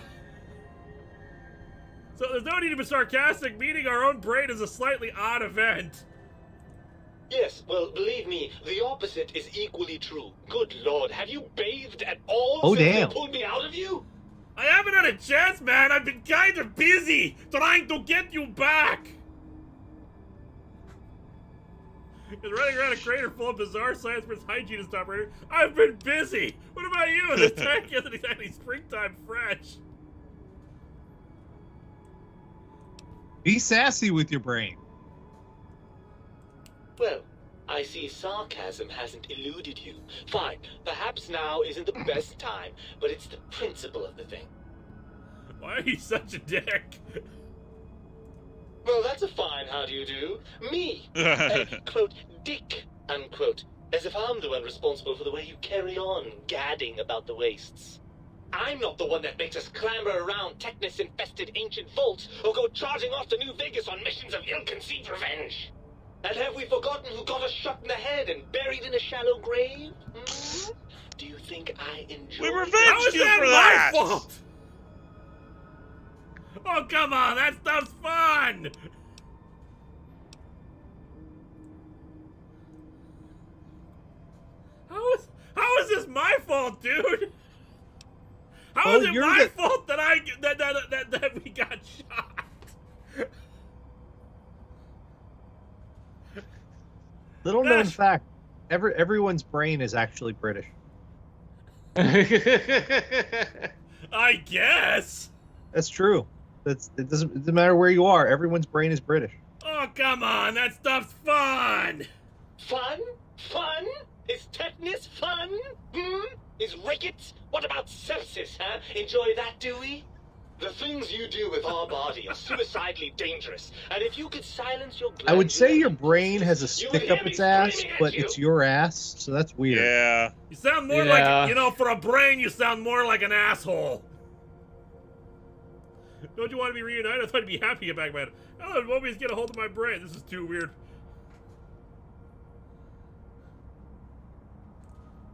So there's no need to be sarcastic. Meeting our own brain is a slightly odd event. Yes, well, believe me, the opposite is equally true. Good lord, have you bathed at all Oh, since damn. they pulled me out of you? I haven't had a chance, man. I've been kind of busy trying to get you back. Is running around a crater full of bizarre science versus hygienist operator. I've been busy. What about you? The tech isn't exactly springtime fresh. Be sassy with your brain. Well, I see sarcasm hasn't eluded you. Fine, perhaps now isn't the best time, but it's the principle of the thing. Why are you such a dick? Well, that's a fine how do you do. Me, a, quote, dick, unquote, as if I'm the one responsible for the way you carry on gadding about the wastes. I'm not the one that makes us clamber around Technus-infested ancient vaults or go charging off to New Vegas on missions of ill-conceived revenge. And have we forgotten who got us shot in the head and buried in a shallow grave? Hmm? Do you think I enjoy We it? revenged you for that that! my fault? Oh, come on, that stuff's fun! How is this my fault, dude? How is it my fault that that we got shot? Little known fact, everyone's brain is actually British. I guess. That's true. It doesn't matter where you are. Everyone's brain is British. Oh, come on, that stuff's fun. Fun? Fun? Is tetanus fun? Hmm? Is rickets? What about sepsis, huh? Enjoy that, do we? The things you do with our body are suicidally dangerous, and if you could silence your I would say your brain has a stick up its ass, but it's your ass, so that's weird. Yeah. You sound more like, you know, for a brain, you sound more like an asshole. Don't you want to be reunited? I thought you'd be happy to get back, man. I don't want me to get a hold of my brain. This is too weird.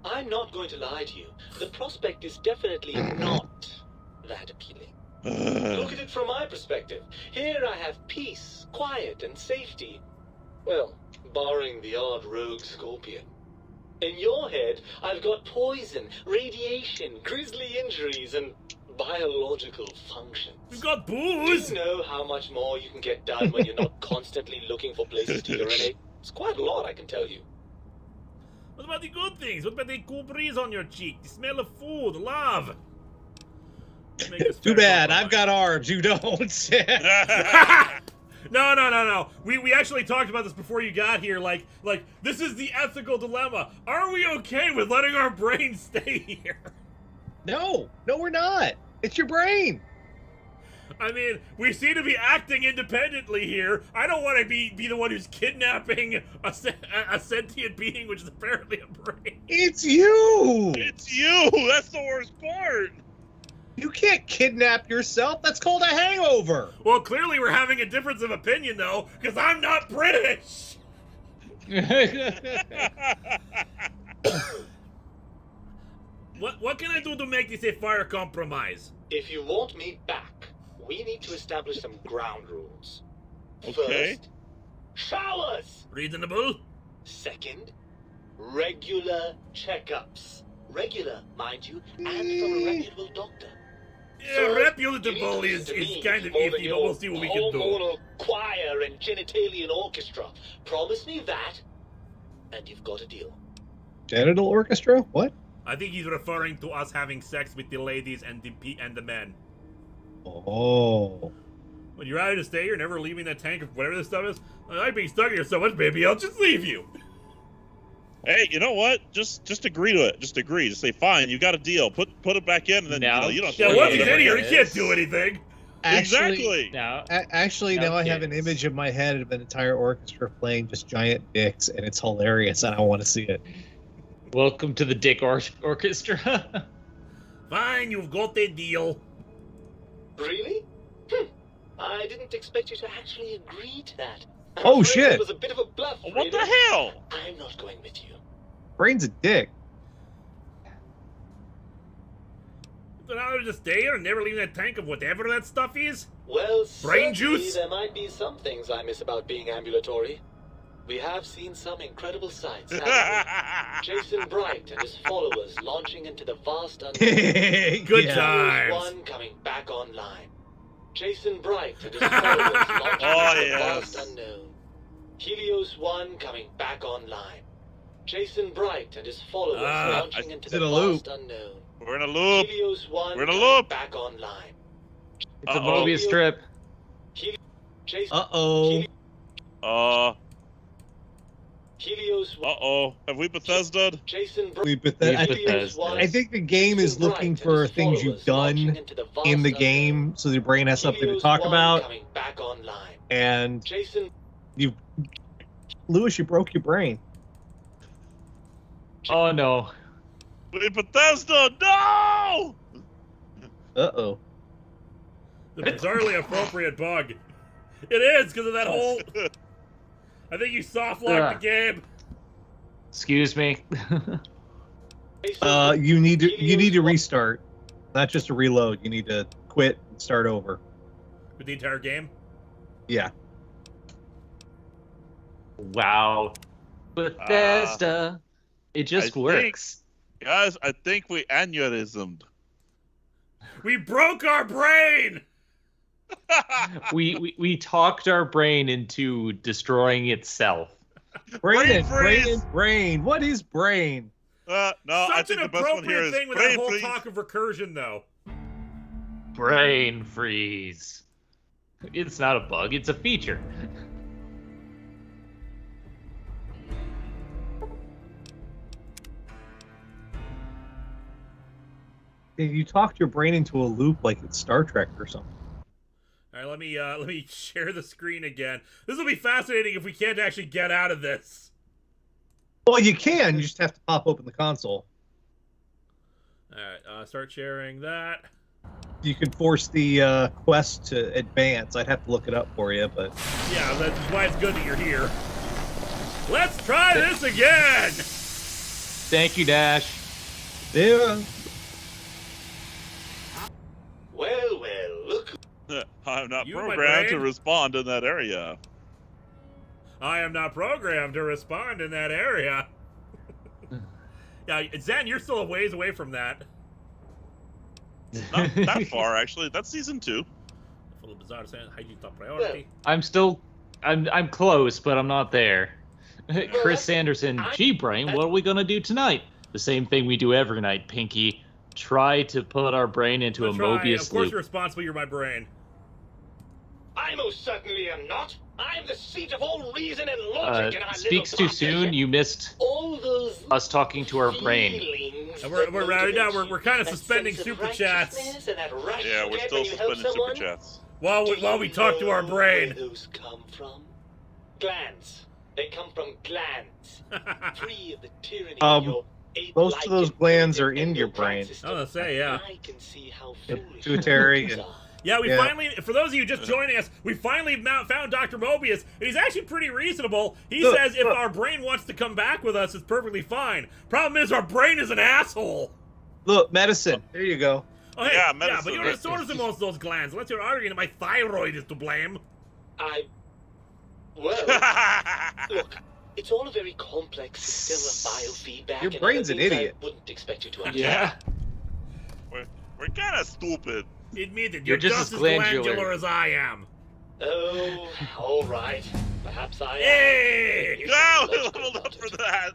I'm not going to lie to you. The prospect is definitely not that appealing. Look at it from my perspective. Here I have peace, quiet, and safety. Well, barring the odd rogue scorpion. In your head, I've got poison, radiation, grisly injuries, and biological functions. We've got booze! Do you know how much more you can get done when you're not constantly looking for places to urinate? It's quite a lot, I can tell you. What about the good things? What about the cool breeze on your cheek? The smell of food, love? Too bad, I've got arms, you don't. No. We actually talked about this before you got here. Like this is the ethical dilemma. Are we okay with letting our brains stay here? No, we're not. It's your brain. I mean, we seem to be acting independently here. I don't want to be the one who's kidnapping a sentient being, which is apparently a brain. It's you! It's you! That's the worst part! You can't kidnap yourself. That's called a hangover. Well, clearly we're having a difference of opinion, though, because I'm not British! What can I do to make this a fair compromise? If you want me back, we need to establish some ground rules. Okay. First, showers. Reasonable. Second, regular checkups. Regular, mind you, and from a reputable doctor. Yeah, reputable is kind of iffy, but we'll see what we can do. Hormonal choir and genitalian orchestra. Promise me that, and you've got a deal. Genital orchestra? What? I think he's referring to us having sex with the ladies and the men. Oh. When you're ready to stay here, never leaving that tank of whatever this stuff is, I've been stuck here so much, baby, I'll just leave you. Hey, you know what? Just agree to it. Just agree. Just say, fine, you got a deal. Put it back in, and then you don't. Yeah, once he's in here, he can't do anything. Exactly. Actually, now I have an image in my head of an entire orchestra playing just giant dicks, and it's hilarious, and I want to see it. Welcome to the Dick Orchestra. Fine, you've got a deal. Really? I didn't expect you to actually agree to that. Oh, shit. It was a bit of a bluff. What the hell? I'm not going with you. Brain's a dick. So now they're just stay here and never leave that tank of whatever that stuff is? Well, brain certainly juice? There might be some things I miss about being ambulatory. We have seen some incredible sights, haven't we? Jason Bright and his followers launching into the vast unknown. Good times. One coming back online. Jason Bright and his followers launching into the vast unknown. Helios 1 coming back online. Jason Bright and his followers launching into the vast unknown. We're in a loop. Helios 1 We're in a loop. back online. It's a Mobius strip. Helios. Have we Bethesda'd? I think the game is looking for things you've done in the game, so your brain has something to talk about. And Lewis, you broke your brain. Oh no. We Bethesda, no! Uh-oh. The bizarrely appropriate bug. It is, because of that whole... I think you soft-locked the game. Excuse me. You need to restart, not just a reload. You need to quit and start over. With the entire game? Yeah. Wow. Bethesda. It just works. Guys, I think we aneurysmed. We broke our brain! we talked our brain into destroying itself. Brain. What is brain? No, I think the best one here is thing with that whole talk of recursion, though. Brain freeze. It's not a bug, it's a feature. You talked your brain into a loop like it's Star Trek or something. All right, let me share the screen again. This will be fascinating if we can't actually get out of this. Well, you can. You just have to pop open the console. All right, start sharing that. You can force the quest to advance. I'd have to look it up for you, but... Yeah, that's why it's good that you're here. Let's try this again! Thank you, Dash. Yeah. Well, look. I'm not programmed to respond in that area. I am not programmed to respond in that area. Yeah, Zen, you're still a ways away from that. Not that far, actually. That's season 2. A little bizarre to say hygiene top priority. I'm close, but I'm not there. Chris Sanderson, G-Brain, what are we gonna do tonight? The same thing we do every night, Pinky. Try to put our brain into a Mobius Of course loop. you're responsible, you're my brain. I most certainly am not. I'm the seat of all reason and logic, and I speaks too soon. You missed us talking to our brain. And we're right now. We're kind of suspending super chats. Yeah, we're still suspending super chats. While we talk to our brain. Where those come from? Glands. They come from glands. Free of the tyranny of your most of those glands are in your brain. I was gonna say, yeah. I can see how foolish Pituitary. Yeah, we finally, for those of you just joining us, we finally found Dr. Mobius, and he's actually pretty reasonable. He says if our brain wants to come back with us, it's perfectly fine. Problem is, our brain is an asshole. Look, medicine. There you go. Oh, hey, yeah, medicine. Yeah, but you're the source of most of those glands. Unless you're arguing that my thyroid is to blame. Well, look, it's all a very complex system of biofeedback. Your brain's an idiot. I wouldn't expect you to understand. Yeah. We're kind of stupid. Admit it, You're you're just just as as glandular. glandular as I am. Oh, all right. Perhaps I am. Hey! No, we leveled up for that.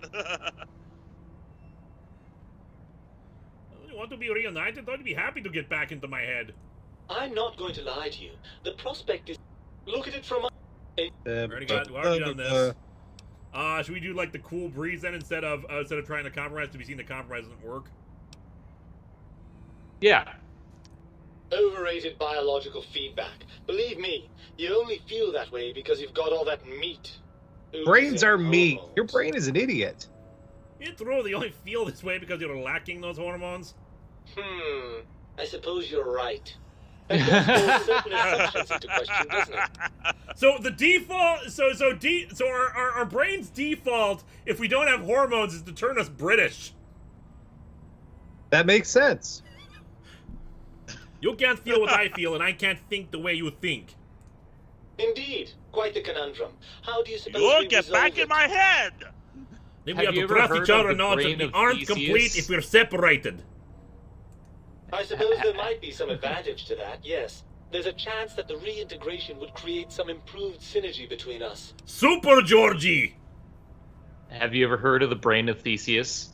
You want to be reunited? I'd be happy to get back into my head. I'm not going to lie to you. The prospect is... Look at it from... We already done this. Should we do like the cool breeze then instead of trying to compromise? To be seen the compromise doesn't work. Yeah. Overrated biological feedback. Believe me, you only feel that way because you've got all that meat. Brains are meat. Your brain is an idiot. It's true, you only feel this way because you're lacking those hormones. I suppose you're right. That calls certain assumptions into question, doesn't it? So the default, so our brain's default, if we don't have hormones, is to turn us British. That makes sense. You can't feel what I feel, and I can't think the way you think. Indeed, quite the conundrum. How do you suppose You'll we get back in my head. Then we have you to ever trust heard each of other the knowledge brain that we of aren't Theseus? complete if we're separated. I suppose there might be some advantage to that, yes. There's a chance that the reintegration would create some improved synergy between us. Super Georgie! Have you ever heard of the brain of Theseus?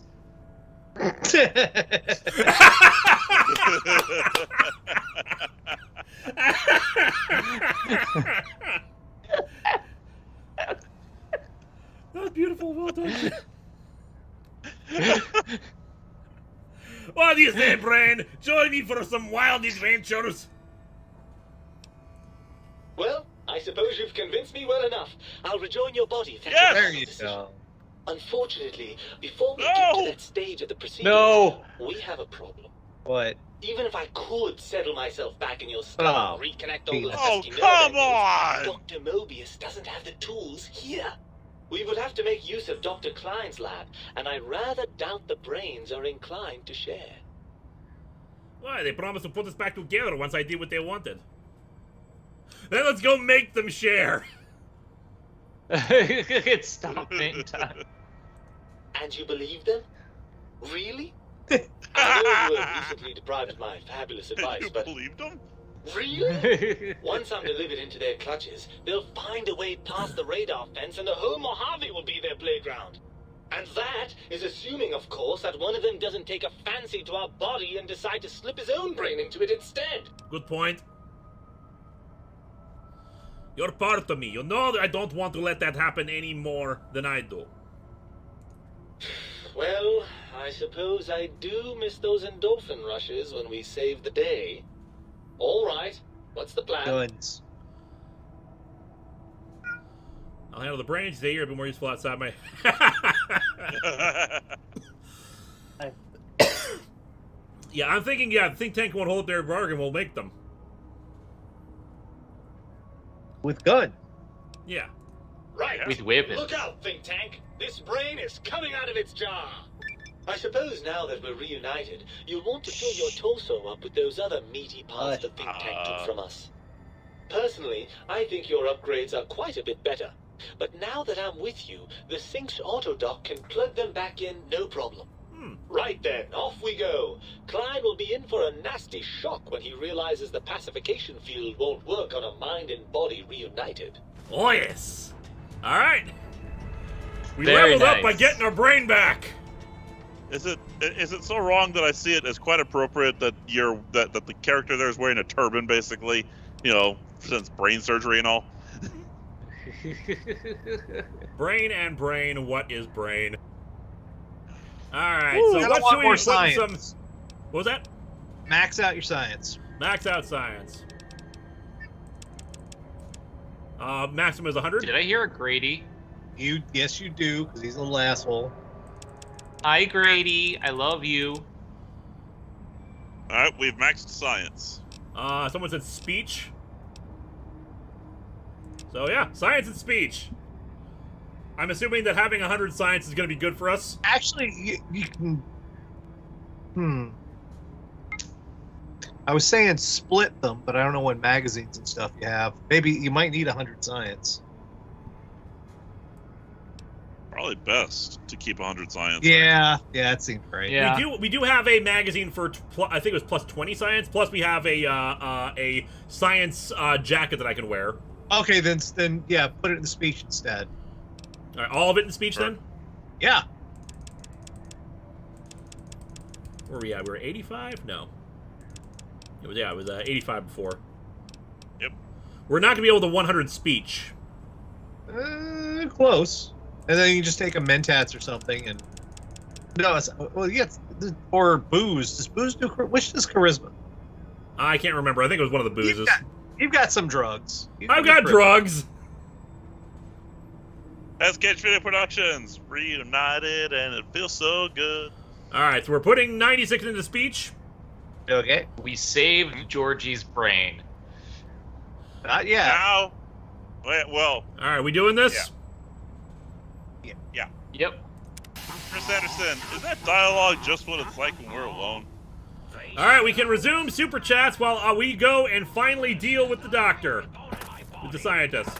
That's beautiful, well done. What do you say, brain? Join me for some wild adventures. Well, I suppose you've convinced me well enough. I'll rejoin your body. Thank Yes! you for There your you decision. go. Unfortunately, before we get to that stage of the proceedings, No! we have a problem. What? Even if I could settle myself back in your skull and reconnect all those Oh, pesky nerve come endings, on! Dr. Mobius doesn't have the tools here. We would have to make use of Dr. Klein's lab, and I rather doubt the brains are inclined to share. Why, they promised to put us back together once I did what they wanted. Then let's go make them share. It's stopping time. And you believe them? Really? I know you were recently deprived of my fabulous advice, You but believed them? really? Once I'm delivered into their clutches, they'll find a way past the radar fence and the whole Mojave will be their playground. And that is assuming, of course, that one of them doesn't take a fancy to our body and decide to slip his own brain into it instead. Good point. You're part of me. You know that I don't want to let that happen any more than I do. Well, I suppose I do miss those endorphin rushes when we save the day. All right, what's the plan? Guns. I'll handle the brains today. You're a bit more useful outside my... Yeah, I'm thinking, think tank won't hold their bargain. We'll make them. With gun. Yeah. Right. With weapons. Look out, think tank. This brain is coming out of its jar. I suppose now that we're reunited, you'll want to fill your torso up with those other meaty parts the think tank took from us. Personally, I think your upgrades are quite a bit better. But now that I'm with you, the Sync's autodock can plug them back in no problem. Right then, off we go. Klein will be in for a nasty shock when he realizes the pacification field won't work on a mind and body reunited. Oh, yes. All right. We Very leveled up by nice. getting our brain back. Is it so wrong that I see it as quite appropriate that that the character there is wearing a turban, basically, you know, since brain surgery and all? Brain and brain. What is brain? All right. Ooh, So gotta what want should we more put in some? science. What was that? Max out your science. Max out science. Maximum is 100. Did I hear a Grady? Yes, you do, because he's a little asshole. Hi, Grady. I love you. All right, we've maxed science. Someone said speech. So yeah, science and speech. I'm assuming that having 100 science is going to be good for us. Actually, you can... I was saying split them, but I don't know what magazines and stuff you have. Maybe you might need 100 science. Probably best to keep 100 science. Yeah, that seems right. Yeah. We do have a magazine for I think it was plus 20 science. Plus we have a science jacket that I can wear. Okay, then yeah, put it in the speech instead. All right, all of it in speech then. Yeah. Where were we at? We were 85? No. It was 85 before. Yep. We're not gonna be able to 100 speech. Close. And then you can just take a Mentats or something, and or booze. Does booze do? Which does charisma? I can't remember. I think it was one of the boozes. You've got some drugs. I've got drugs. That's Catch Video Productions, reunited, and it feels so good. All right, so we're putting 96 into speech. Okay. We saved Georgie's brain. Not yet. Now, well. All right, we doing this? Yeah. Yep. Chris Anderson, is that dialogue just what it's like when we're alone? All right, we can resume super chats while we go and finally deal with the doctor, with the scientist.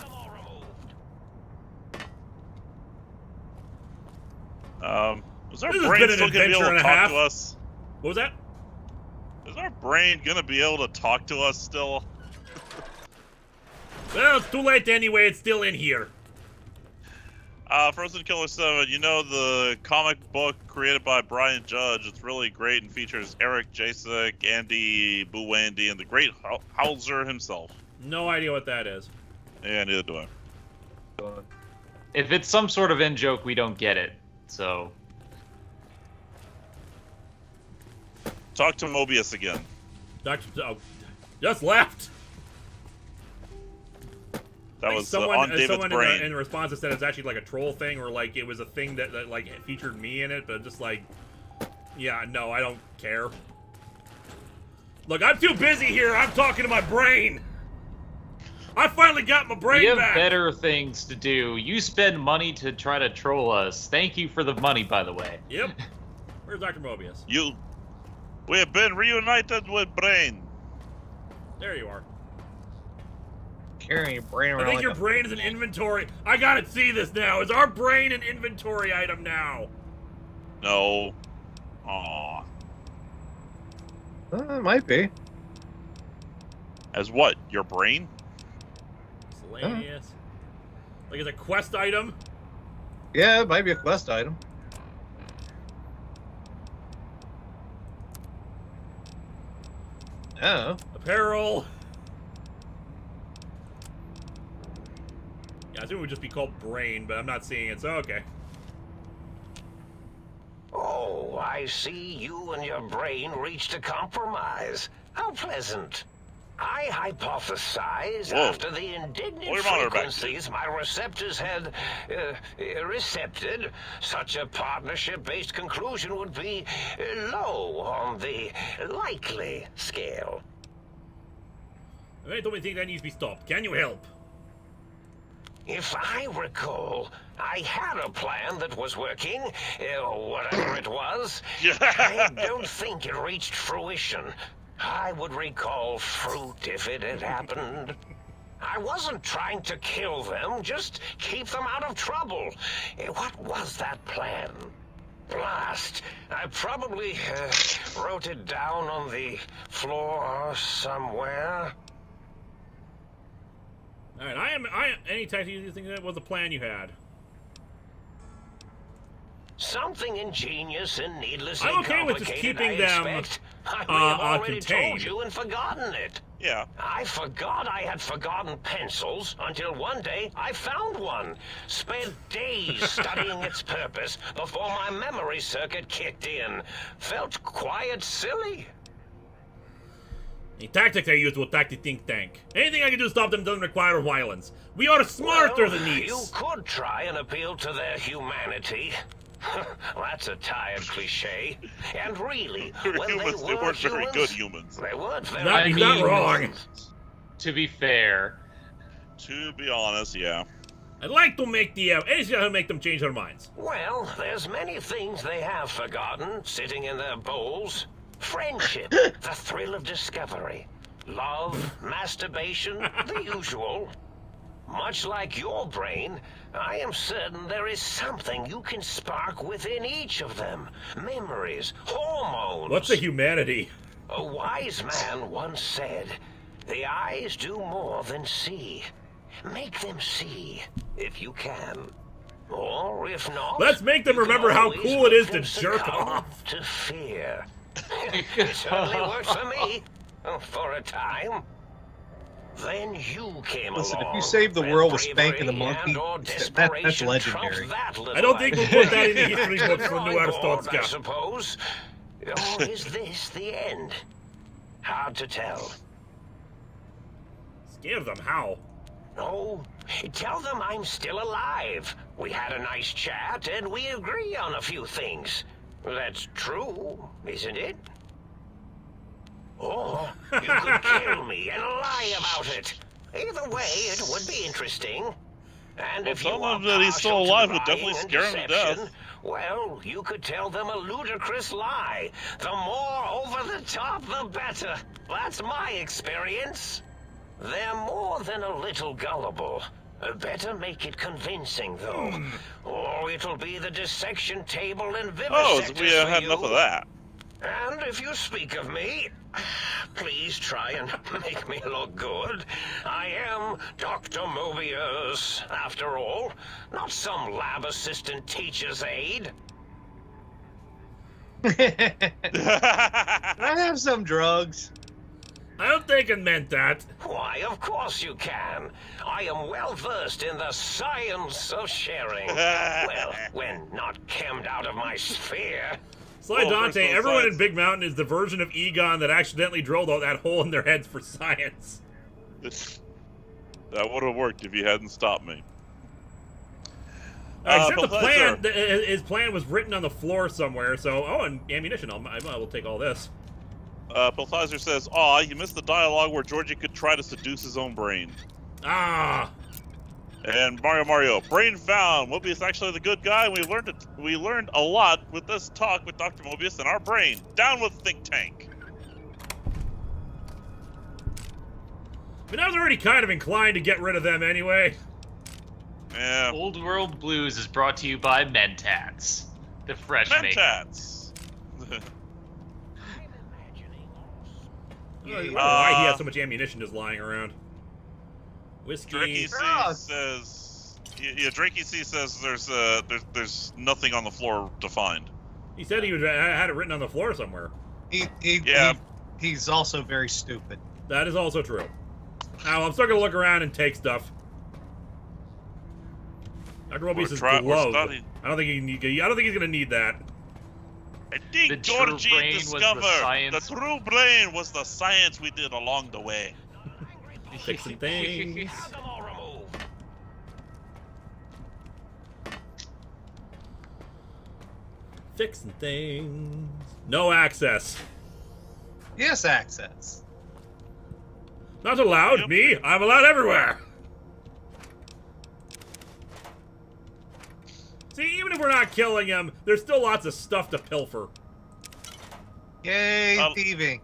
Was our This has brain been an still gonna be able adventure and to a talk half. to us? What was that? Is our brain gonna be able to talk to us still? Well, it's too late anyway. It's still in here. Frozen Killer 7, you know the comic book created by Brian Judge. It's really great and features Eric Jasek, Andy Buwandy, and the great Hauser himself. No idea what that is. Yeah, neither do I. If it's some sort of in-joke, we don't get it. So... Talk to Mobius again. Just left. That was someone, on David's someone brain. in response that said it's actually like a troll thing, or like it was a thing that like featured me in it, but just like, yeah, no, I don't care. Look, I'm too busy here. I'm talking to my brain. I finally got my brain we have back. better things to do. You spend money to try to troll us. Thank you for the money, by the way. Yep. Where's Dr. Mobius? We have been reunited with Brain. There you are. Carrying your brain around. I think like your brain is an inventory. I gotta see this now. Is our brain an inventory item now? No. Aw. It might be. As what? Your brain? Miscellaneous. Like, it's a quest item? Yeah, it might be a quest item. Oh. Apparel. Yeah, I assume it would just be called brain, but I'm not seeing it, so okay. Oh, I see you and your brain reached a compromise. How pleasant. I hypothesize after the indignant frequencies my receptors had recepted, such a partnership-based conclusion would be low on the likely scale. I don't think that needs to be stopped. Can you help? If I recall, I had a plan that was working, whatever it was. I don't think it reached fruition. I would recall fruit if it had happened. I wasn't trying to kill them, just keep them out of trouble. What was that plan? Blast. I probably wrote it down on the floor somewhere. Alright, any time you think that was the plan you had? Something ingenious and needlessly I'm okay with just keeping them I may have already contained. told you and forgotten it. Yeah. I forgot I had forgotten pencils until one day I found one. Spent days studying its purpose before my memory circuit kicked in. Felt quite silly. The tactics I used will attack the think tank. Anything I can do to stop them doesn't require violence. We are smarter than these. You could try and appeal to their humanity. That's a tired cliche. And really, when they weren't very good humans. They weren't very good. He's not wrong. To be fair. To be honest, yeah. I'd like to make anything to make them change their minds. Well, there's many things they have forgotten, sitting in their bowls. Friendship, the thrill of discovery, love, masturbation, the usual. Much like your brain, I am certain there is something you can spark within each of them. Memories, hormones. What's the humanity? A wise man once said, "The eyes do more than see. Make them see, if you can. Or if not, let's make them remember how cool it is to jerk off. To fear." It certainly works for me. For a time. Then you came Listen, along. if you save the world with Spank and the Monkey, that's legendary. I don't think we'll put that in the history books for New Out-of-Stotska. I suppose. Or is this the end? Hard to tell. Scare them, how? No, tell them I'm still alive. We had a nice chat and we agree on a few things. That's true, isn't it? Or you could kill me and lie about it. Either way, it would be interesting. And if you tell him that he's still alive would definitely scare him to death. Well, you could tell them a ludicrous lie. The more over the top, the better. That's my experience. They're more than a little gullible. Better make it convincing, though. Or it'll be the dissection table and vivisectors we had enough of that. And if you speak of me, please try and make me look good. I am Dr. Mobius, after all. Not some lab assistant teacher's aide. Can I have some drugs? I don't think it meant that. Why, of course you can. I am well versed in the science of sharing. Well, when not chemmed out of my sphere. Sly Dante, everyone in Big Mountain is the version of Egon that accidentally drilled out that hole in their heads for science. That would have worked if you hadn't stopped me. Except the plan, his plan was written on the floor somewhere, so, and ammunition, I will take all this. Balthazar says, "Aw, you missed the dialogue where Georgie could try to seduce his own brain." Ah! And Mario, brain found. Mobius actually the good guy. We learned a lot with this talk with Dr. Mobius and our brain. Down with Think Tank. I mean, I was already kind of inclined to get rid of them anyway. Yeah. Old World Blues is brought to you by Mentats, the fresh Mentats. I don't know why he has so much ammunition just lying around. Whiskey. Drakey C says, Drakey C says there's nothing on the floor to find. He said he had it written on the floor somewhere. He's also very stupid. That is also true. Now I'm still gonna look around and take stuff. Dr. Mobius is glowed. I don't think he's gonna need that. I think Georgie discovered the true brain was the science we did along the way. Fixing things. Fixing things. No access. Yes, access. Not allowed. Yep. Me? I'm allowed everywhere. See, even if we're not killing him, there's still lots of stuff to pilfer. Yay, thieving.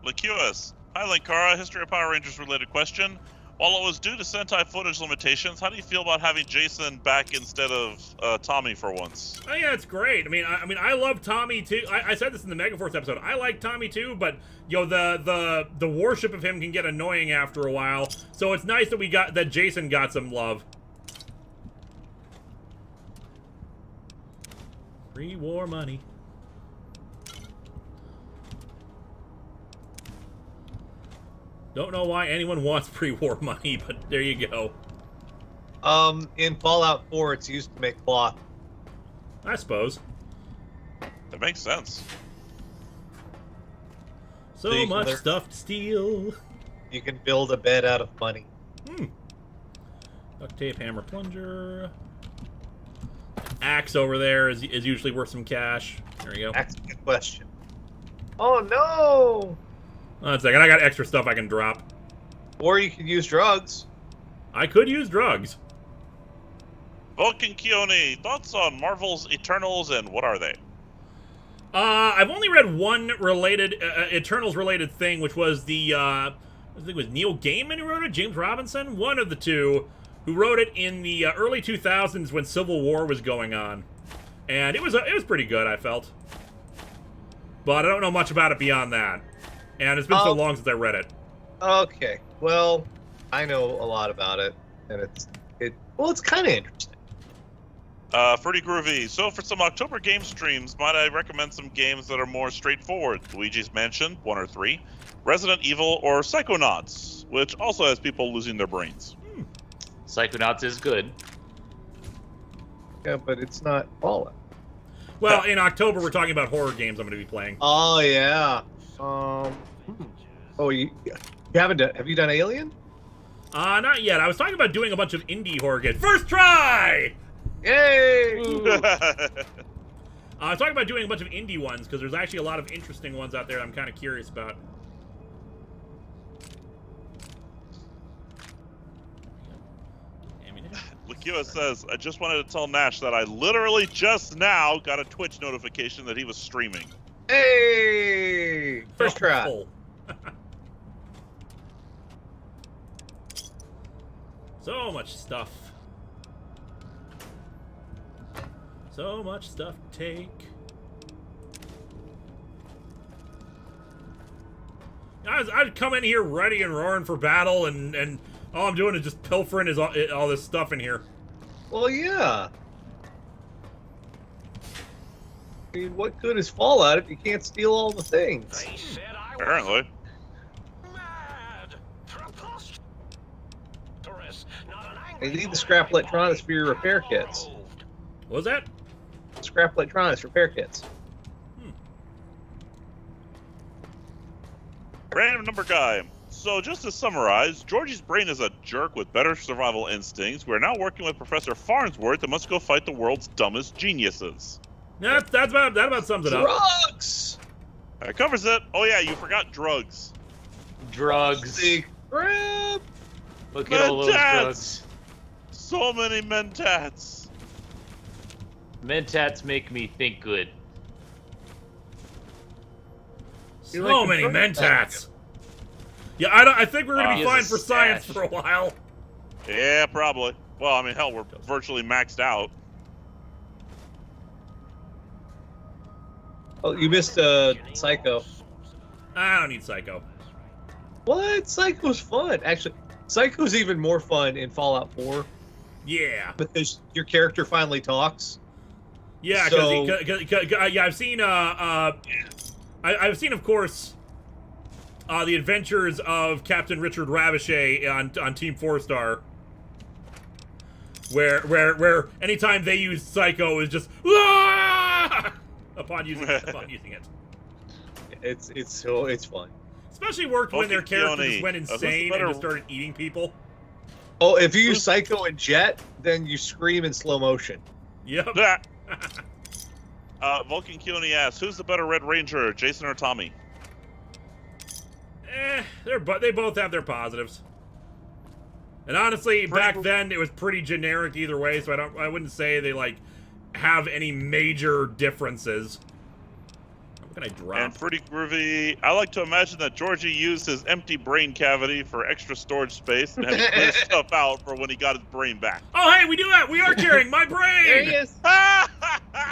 Lacuus. Hi, Linkara. History of Power Rangers related question. While it was due to Sentai footage limitations, how do you feel about having Jason back instead of Tommy for once? Oh yeah, it's great. I mean, I love Tommy too. I said this in the Megaforce episode. I like Tommy too, but the worship of him can get annoying after a while. So it's nice that Jason got some love. Pre-war money. Don't know why anyone wants pre-war money, but there you go. In Fallout 4, it's used to make cloth. I suppose. That makes sense. So much stuff to steal. You can build a bed out of money. Duct tape, hammer, plunger. Axe over there is usually worth some cash. There we go. Axe, good question. Oh no! One second, I got extra stuff I can drop. Or you could use drugs. I could use drugs. Vulcan Keone, thoughts on Marvel's Eternals and what are they? I've only read one related Eternals related thing, which was the I think it was Neil Gaiman who wrote it, James Robinson, one of the two, who wrote it in the early 2000s when Civil War was going on. And it was pretty good, I felt. But I don't know much about it beyond that. And it's been so long since I read it. Okay. Well, I know a lot about it, and it's kind of interesting. Pretty groovy. So for some October game streams, might I recommend some games that are more straightforward? Luigi's Mansion 1 or 3, Resident Evil, or Psychonauts, which also has people losing their brains. Psychonauts is good. Yeah, but it's not Fallout. Well, in October we're talking about horror games I'm going to be playing. Oh yeah. You haven't done? Have you done Alien? Not yet. I was talking about doing a bunch of indie horror games. First try! Yay! I was talking about doing a bunch of indie ones because there's actually a lot of interesting ones out there I'm kind of curious about. Lakua says, I just wanted to tell Nash that I literally just now got a Twitch notification that he was streaming. Hey! First try. So much stuff. So much stuff to take. I'd come in here ready and roaring for battle, and all I'm doing is just pilfering all this stuff in here. Well, yeah. I mean, what good is Fallout if you can't steal all the things? Apparently. They need the scrap electronics for your repair kits. What was that? Scrap electronics repair kits. Random number guy. So just to summarize, Georgie's brain is a jerk with better survival instincts. We're now working with Professor Farnsworth and must go fight the world's dumbest geniuses. Yeah, that about sums it up. Drugs! That covers it. Oh yeah, you forgot drugs. Drugs. Crap! Look at all those drugs. So many mentats. Mentats make me think good. So many mentats. Yeah, I think we're gonna be fine for science for a while. Yeah, probably. Well, I mean, hell, we're virtually maxed out. Oh, you missed Psycho. I don't need Psycho. What? Psycho's fun. Actually, Psycho's even more fun in Fallout 4. Yeah. Because your character finally talks. Yeah, because I've seen I've seen, of course, the adventures of Captain Richard Ravichet on Team 4-Star, where anytime they use Psycho is just upon using it. It's fun. Especially worked when their characters went insane and just started eating people. Oh, if you use Psycho and Jet, then you scream in slow motion. Yep. Vulcan Keone asks, who's the better Red Ranger, Jason or Tommy? They both have their positives. And honestly, back then it was pretty generic either way, so I wouldn't say they like have any major differences. What can I drop? And pretty groovy. I like to imagine that Georgie used his empty brain cavity for extra storage space and had to clear stuff out for when he got his brain back. Oh, hey, we do that. We are carrying my brain. There he is.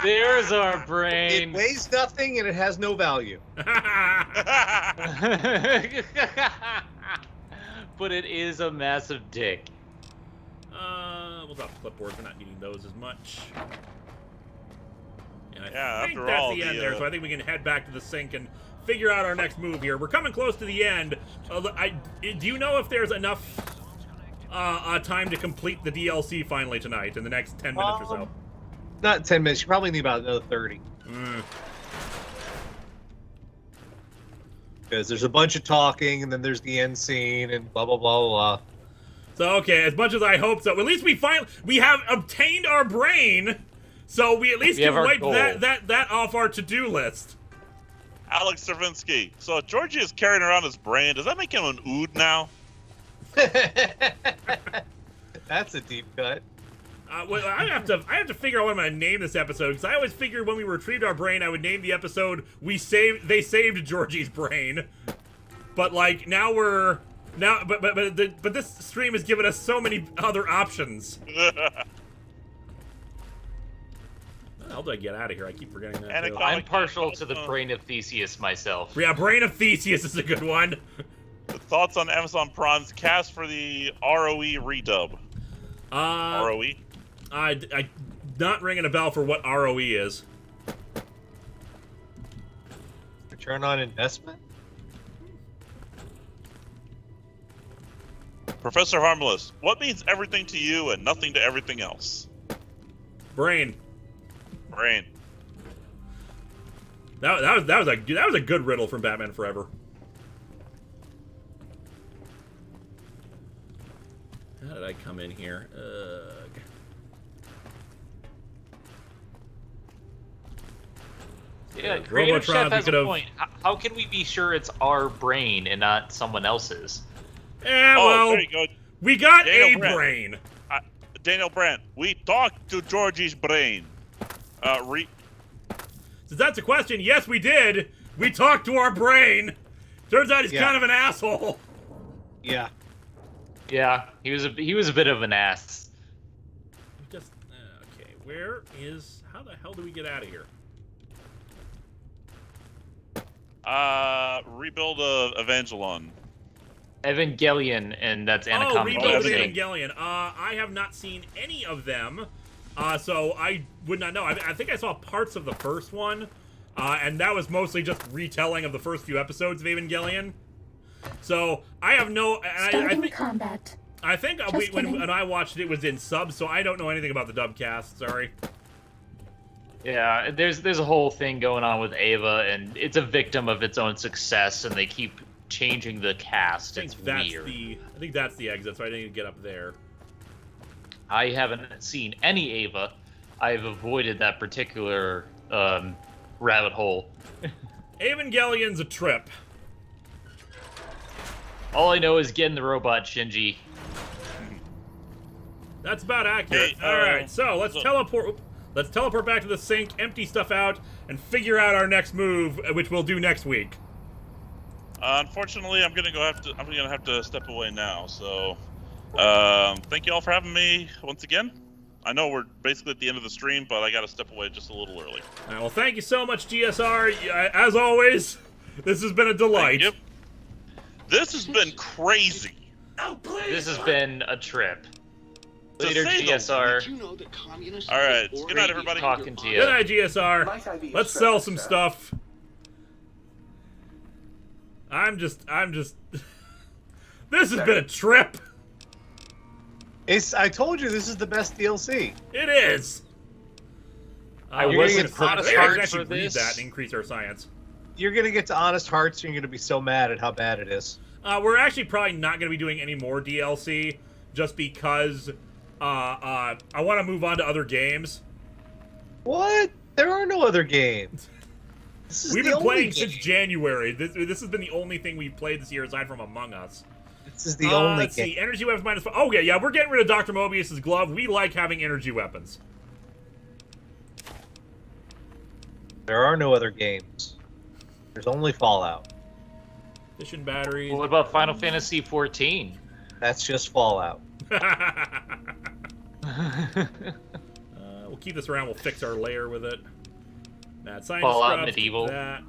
There's our brain. It weighs nothing and it has no value. But it is a massive dick. We'll drop the clipboards. We're not needing those as much. And Yeah, I think after that's all, the end there, so I think we can head back to the sink and figure out our next move here. We're coming close to the end. Do you know if there's enough time to complete the DLC finally tonight in the next 10 minutes or so? Not 10 minutes. You probably need about another 30. Because there's a bunch of talking, and then there's the end scene, and blah, blah, blah, blah. So, okay, as much as I hope so, at least we have obtained our brain, so we at least can wipe that off our to-do list. Alex Stravinsky. So Georgie is carrying around his brain. Does that make him an ood now? That's a deep cut. Well, I have to figure out what I'm gonna name this episode, because I always figured when we retrieved our brain, I would name the episode They saved Georgie's brain. But like now we're Now, but this stream has given us so many other options. How do I get out of here? I keep forgetting that. Too. I'm partial to the Brain of Theseus myself. Yeah, Brain of Theseus is a good one. Thoughts on Amazon Prime's cast for the ROE redub? ROE? I not ringing a bell for what ROE is. Return on investment? Professor Harmless, what means everything to you and nothing to everything else? Brain. Brain. That was a good riddle from Batman Forever. How did I come in here? Yeah, Creative Chef has a point. How can we be sure it's our brain and not someone else's? Yeah, well, there you go. We got Daniel a Brandt. brain. Daniel Brandt, we talked to Georgie's brain. Since that's a question, yes, we did. We talked to our brain. Turns out he's kind of an asshole. Yeah. Yeah, he was a bit of an ass. Just okay. Where is? How the hell do we get out of here? Rebuild Evangelon. Evangelion, and that's Rebuild Anaconda. Evangelion. I have not seen any of them, so I would not know. I think I saw parts of the first one, and that was mostly just retelling of the first few episodes of Evangelion. So I have no. Starting combat. I think when I watched it was in sub, so I don't know anything about the dub cast. Sorry. Yeah, there's a whole thing going on with Ava, and it's a victim of its own success, and they keep changing the cast. It's weird. I think that's the exit, so I need to get up there. I haven't seen any Ava. I've avoided that particular rabbit hole. Evangelion's a trip. All I know is getting the robot Shinji. That's about accurate. All right, so let's teleport. Let's teleport back to the sink, empty stuff out, and figure out our next move, which we'll do next week. Unfortunately, I'm gonna have to step away now. So, thank you all for having me once again. I know we're basically at the end of the stream, but I gotta step away just a little early. All right, well, thank you so much, GSR. As always, this has been a delight. Thank you. This has been crazy. Oh, please. This has been a trip. Later, GSR. All right. Good night, everybody. Talking to you. Good night, GSR. Let's sell some stuff. I'm just. This has been a trip. I told you this is the best DLC. It is. I wasn't honest I heart actually for read this. that and increase our science. You're gonna get to Honest Hearts, and you're gonna be so mad at how bad it is. We're actually probably not going to be doing any more DLC, just because I want to move on to other games. What? There are no other games. We've been playing since January. This has been the only thing we've played this year aside from Among Us. This is the only let's game. see. Energy weapons -5. Oh, yeah, we're getting rid of Dr. Mobius's glove. We like having energy weapons. There are no other games. There's only Fallout. Fission batteries. What about Final Fantasy XIV? That's just Fallout. We'll keep this around. We'll fix our layer with it. Mad science Fallout stuff, Medieval. That.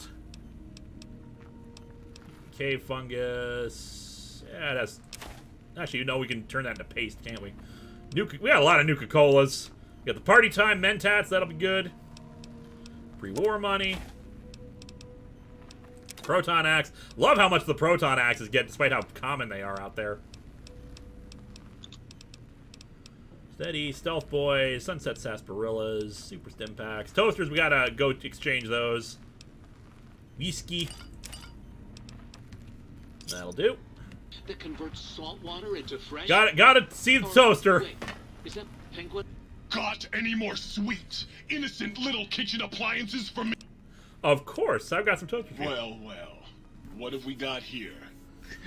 Cave fungus. Yeah, that's. Actually, we can turn that into paste, can't we? We got a lot of Nuka-Colas. We got the party time Mentats. That'll be good. Pre-war money. Proton axe. Love how much the proton axes get, despite how common they are out there. Steady, Stealth Boys, Sunset Sarsaparillas, Super Stim Packs. Toasters, we gotta go exchange those. Whiskey. That'll do. That converts salt water into fresh. Gotta see the toaster. Wait, is that penguin? Got any more sweet, innocent little kitchen appliances for me? Of course, I've got some toasters. Well, what have we got here?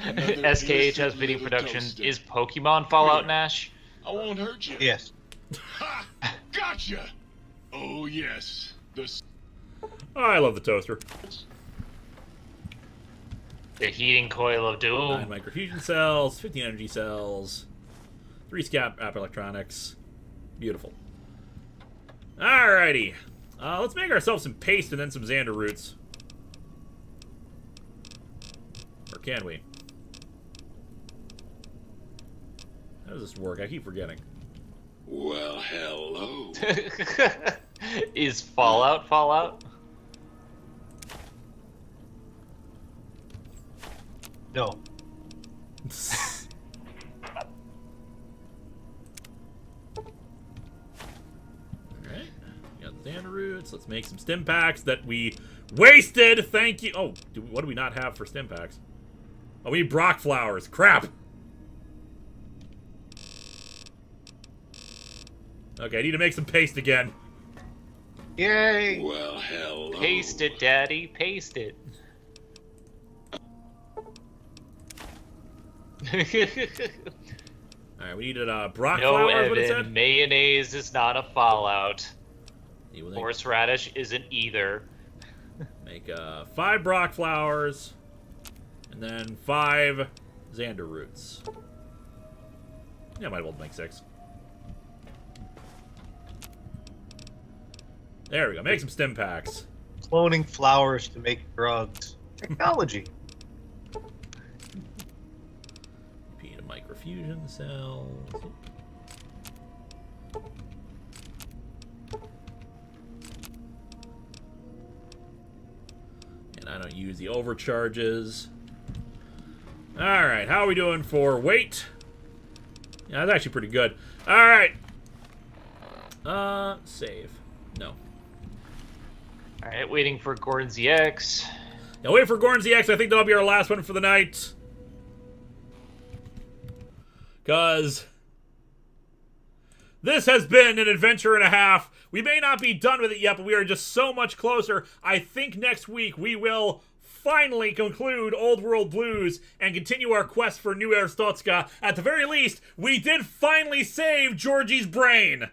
SKH has video production. Toaster. Is Pokemon Fallout Nash? I won't hurt you. Yes. Ha! Gotcha! Oh, yes. Oh, I love the toaster. The heating coil of doom. 9 microfusion cells, 15 energy cells, 3 scrap app electronics. Beautiful. Alrighty. Let's make ourselves some paste and then some Xander roots. Or can we? How does this work? I keep forgetting. Well, hello. Is Fallout? No. Alright. Got Xander roots. Let's make some stim packs that we wasted. Thank you. Oh, what do we not have for stim packs? Oh, we need Brock flowers. Crap. Okay, I need to make some paste again. Yay! Well, hello. Paste it, Daddy. Paste it. Alright, we needed Brock no, flowers, what it Evan, said? mayonnaise is not a Fallout. Horseradish isn't either. Make 5 Brock flowers, and then 5 Xander roots. Yeah, might as well make 6. There we go. Make some stim packs. Cloning flowers to make drugs. Technology. Repeat microfusion cells. And I don't use the overcharges. Alright, how are we doing for weight? Yeah, that's actually pretty good. Alright. Save. No. Alright, waiting for Gordon's EX. Now wait for Gordon's EX. I think that'll be our last one for the night. Because this has been an adventure and a half. We may not be done with it yet, but we are just so much closer. I think next week we will finally conclude Old World Blues and continue our quest for New Arstotzka. At the very least, we did finally save Georgie's brain.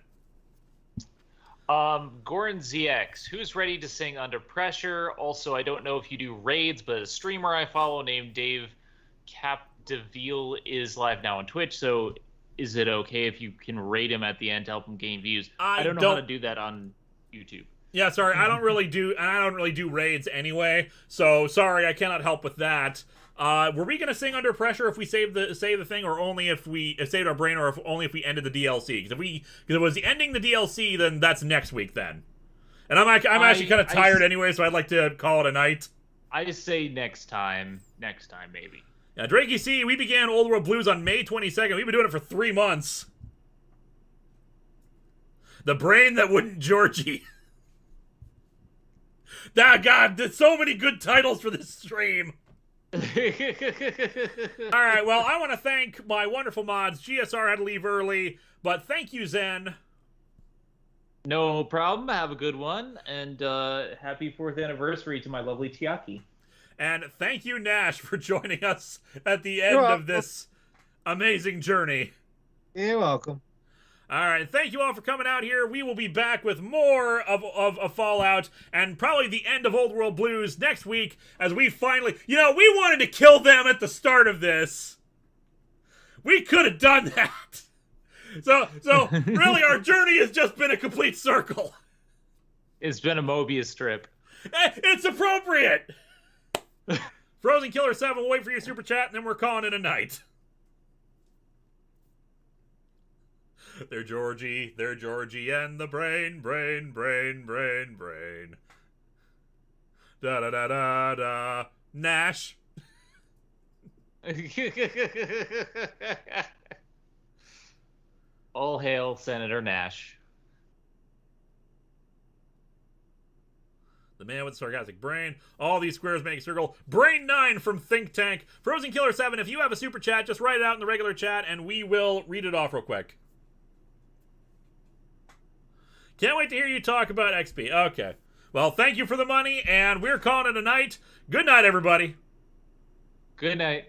Goran ZX, who's ready to sing Under Pressure? Also, I don't know if you do raids, but a streamer I follow named Dave Capdeville is live now on Twitch, so is it okay if you can raid him at the end to help him gain views? I don't know how to do that on YouTube. Yeah, sorry, I don't really do raids anyway, so sorry, I cannot help with that. Were we gonna sing Under Pressure if we save the thing, or only if we saved our brain, or only if we ended the DLC? Because if it was ending the DLC, then that's next week then. And I'm actually kind of tired anyway, so I'd like to call it a night. I just say next time maybe. Yeah, Drake, you see, we began Old World Blues on May 22nd. We've been doing it for 3 months. The brain that wouldn't Georgie. God, there's so many good titles for this stream. Alright, well, I want to thank my wonderful mods. GSR had to leave early, but thank you, Zen. No problem. Have a good one, and happy 4th anniversary to my lovely Tiaki. And thank you, Nash, for joining us at the end of this amazing journey. You're welcome. Alright, thank you all for coming out here. We will be back with more of Fallout, and probably the end of Old World Blues next week, as we finally... You know, we wanted to kill them at the start of this. We could have done that. So really, our journey has just been a complete circle. It's been a Mobius strip. It's appropriate! Frozen Killer 7, we'll wait for your super chat, and then we're calling it a night. They're Georgie, and the brain. Da-da-da-da-da. Nash. All hail Senator Nash. The man with the sarcastic brain. All these squares make a circle. Brain 9 from Think Tank. Frozen Killer 7, if you have a super chat, just write it out in the regular chat, and we will read it off real quick. Can't wait to hear you talk about XP. Okay. Well, thank you for the money, and we're calling it a night. Good night, everybody. Good night.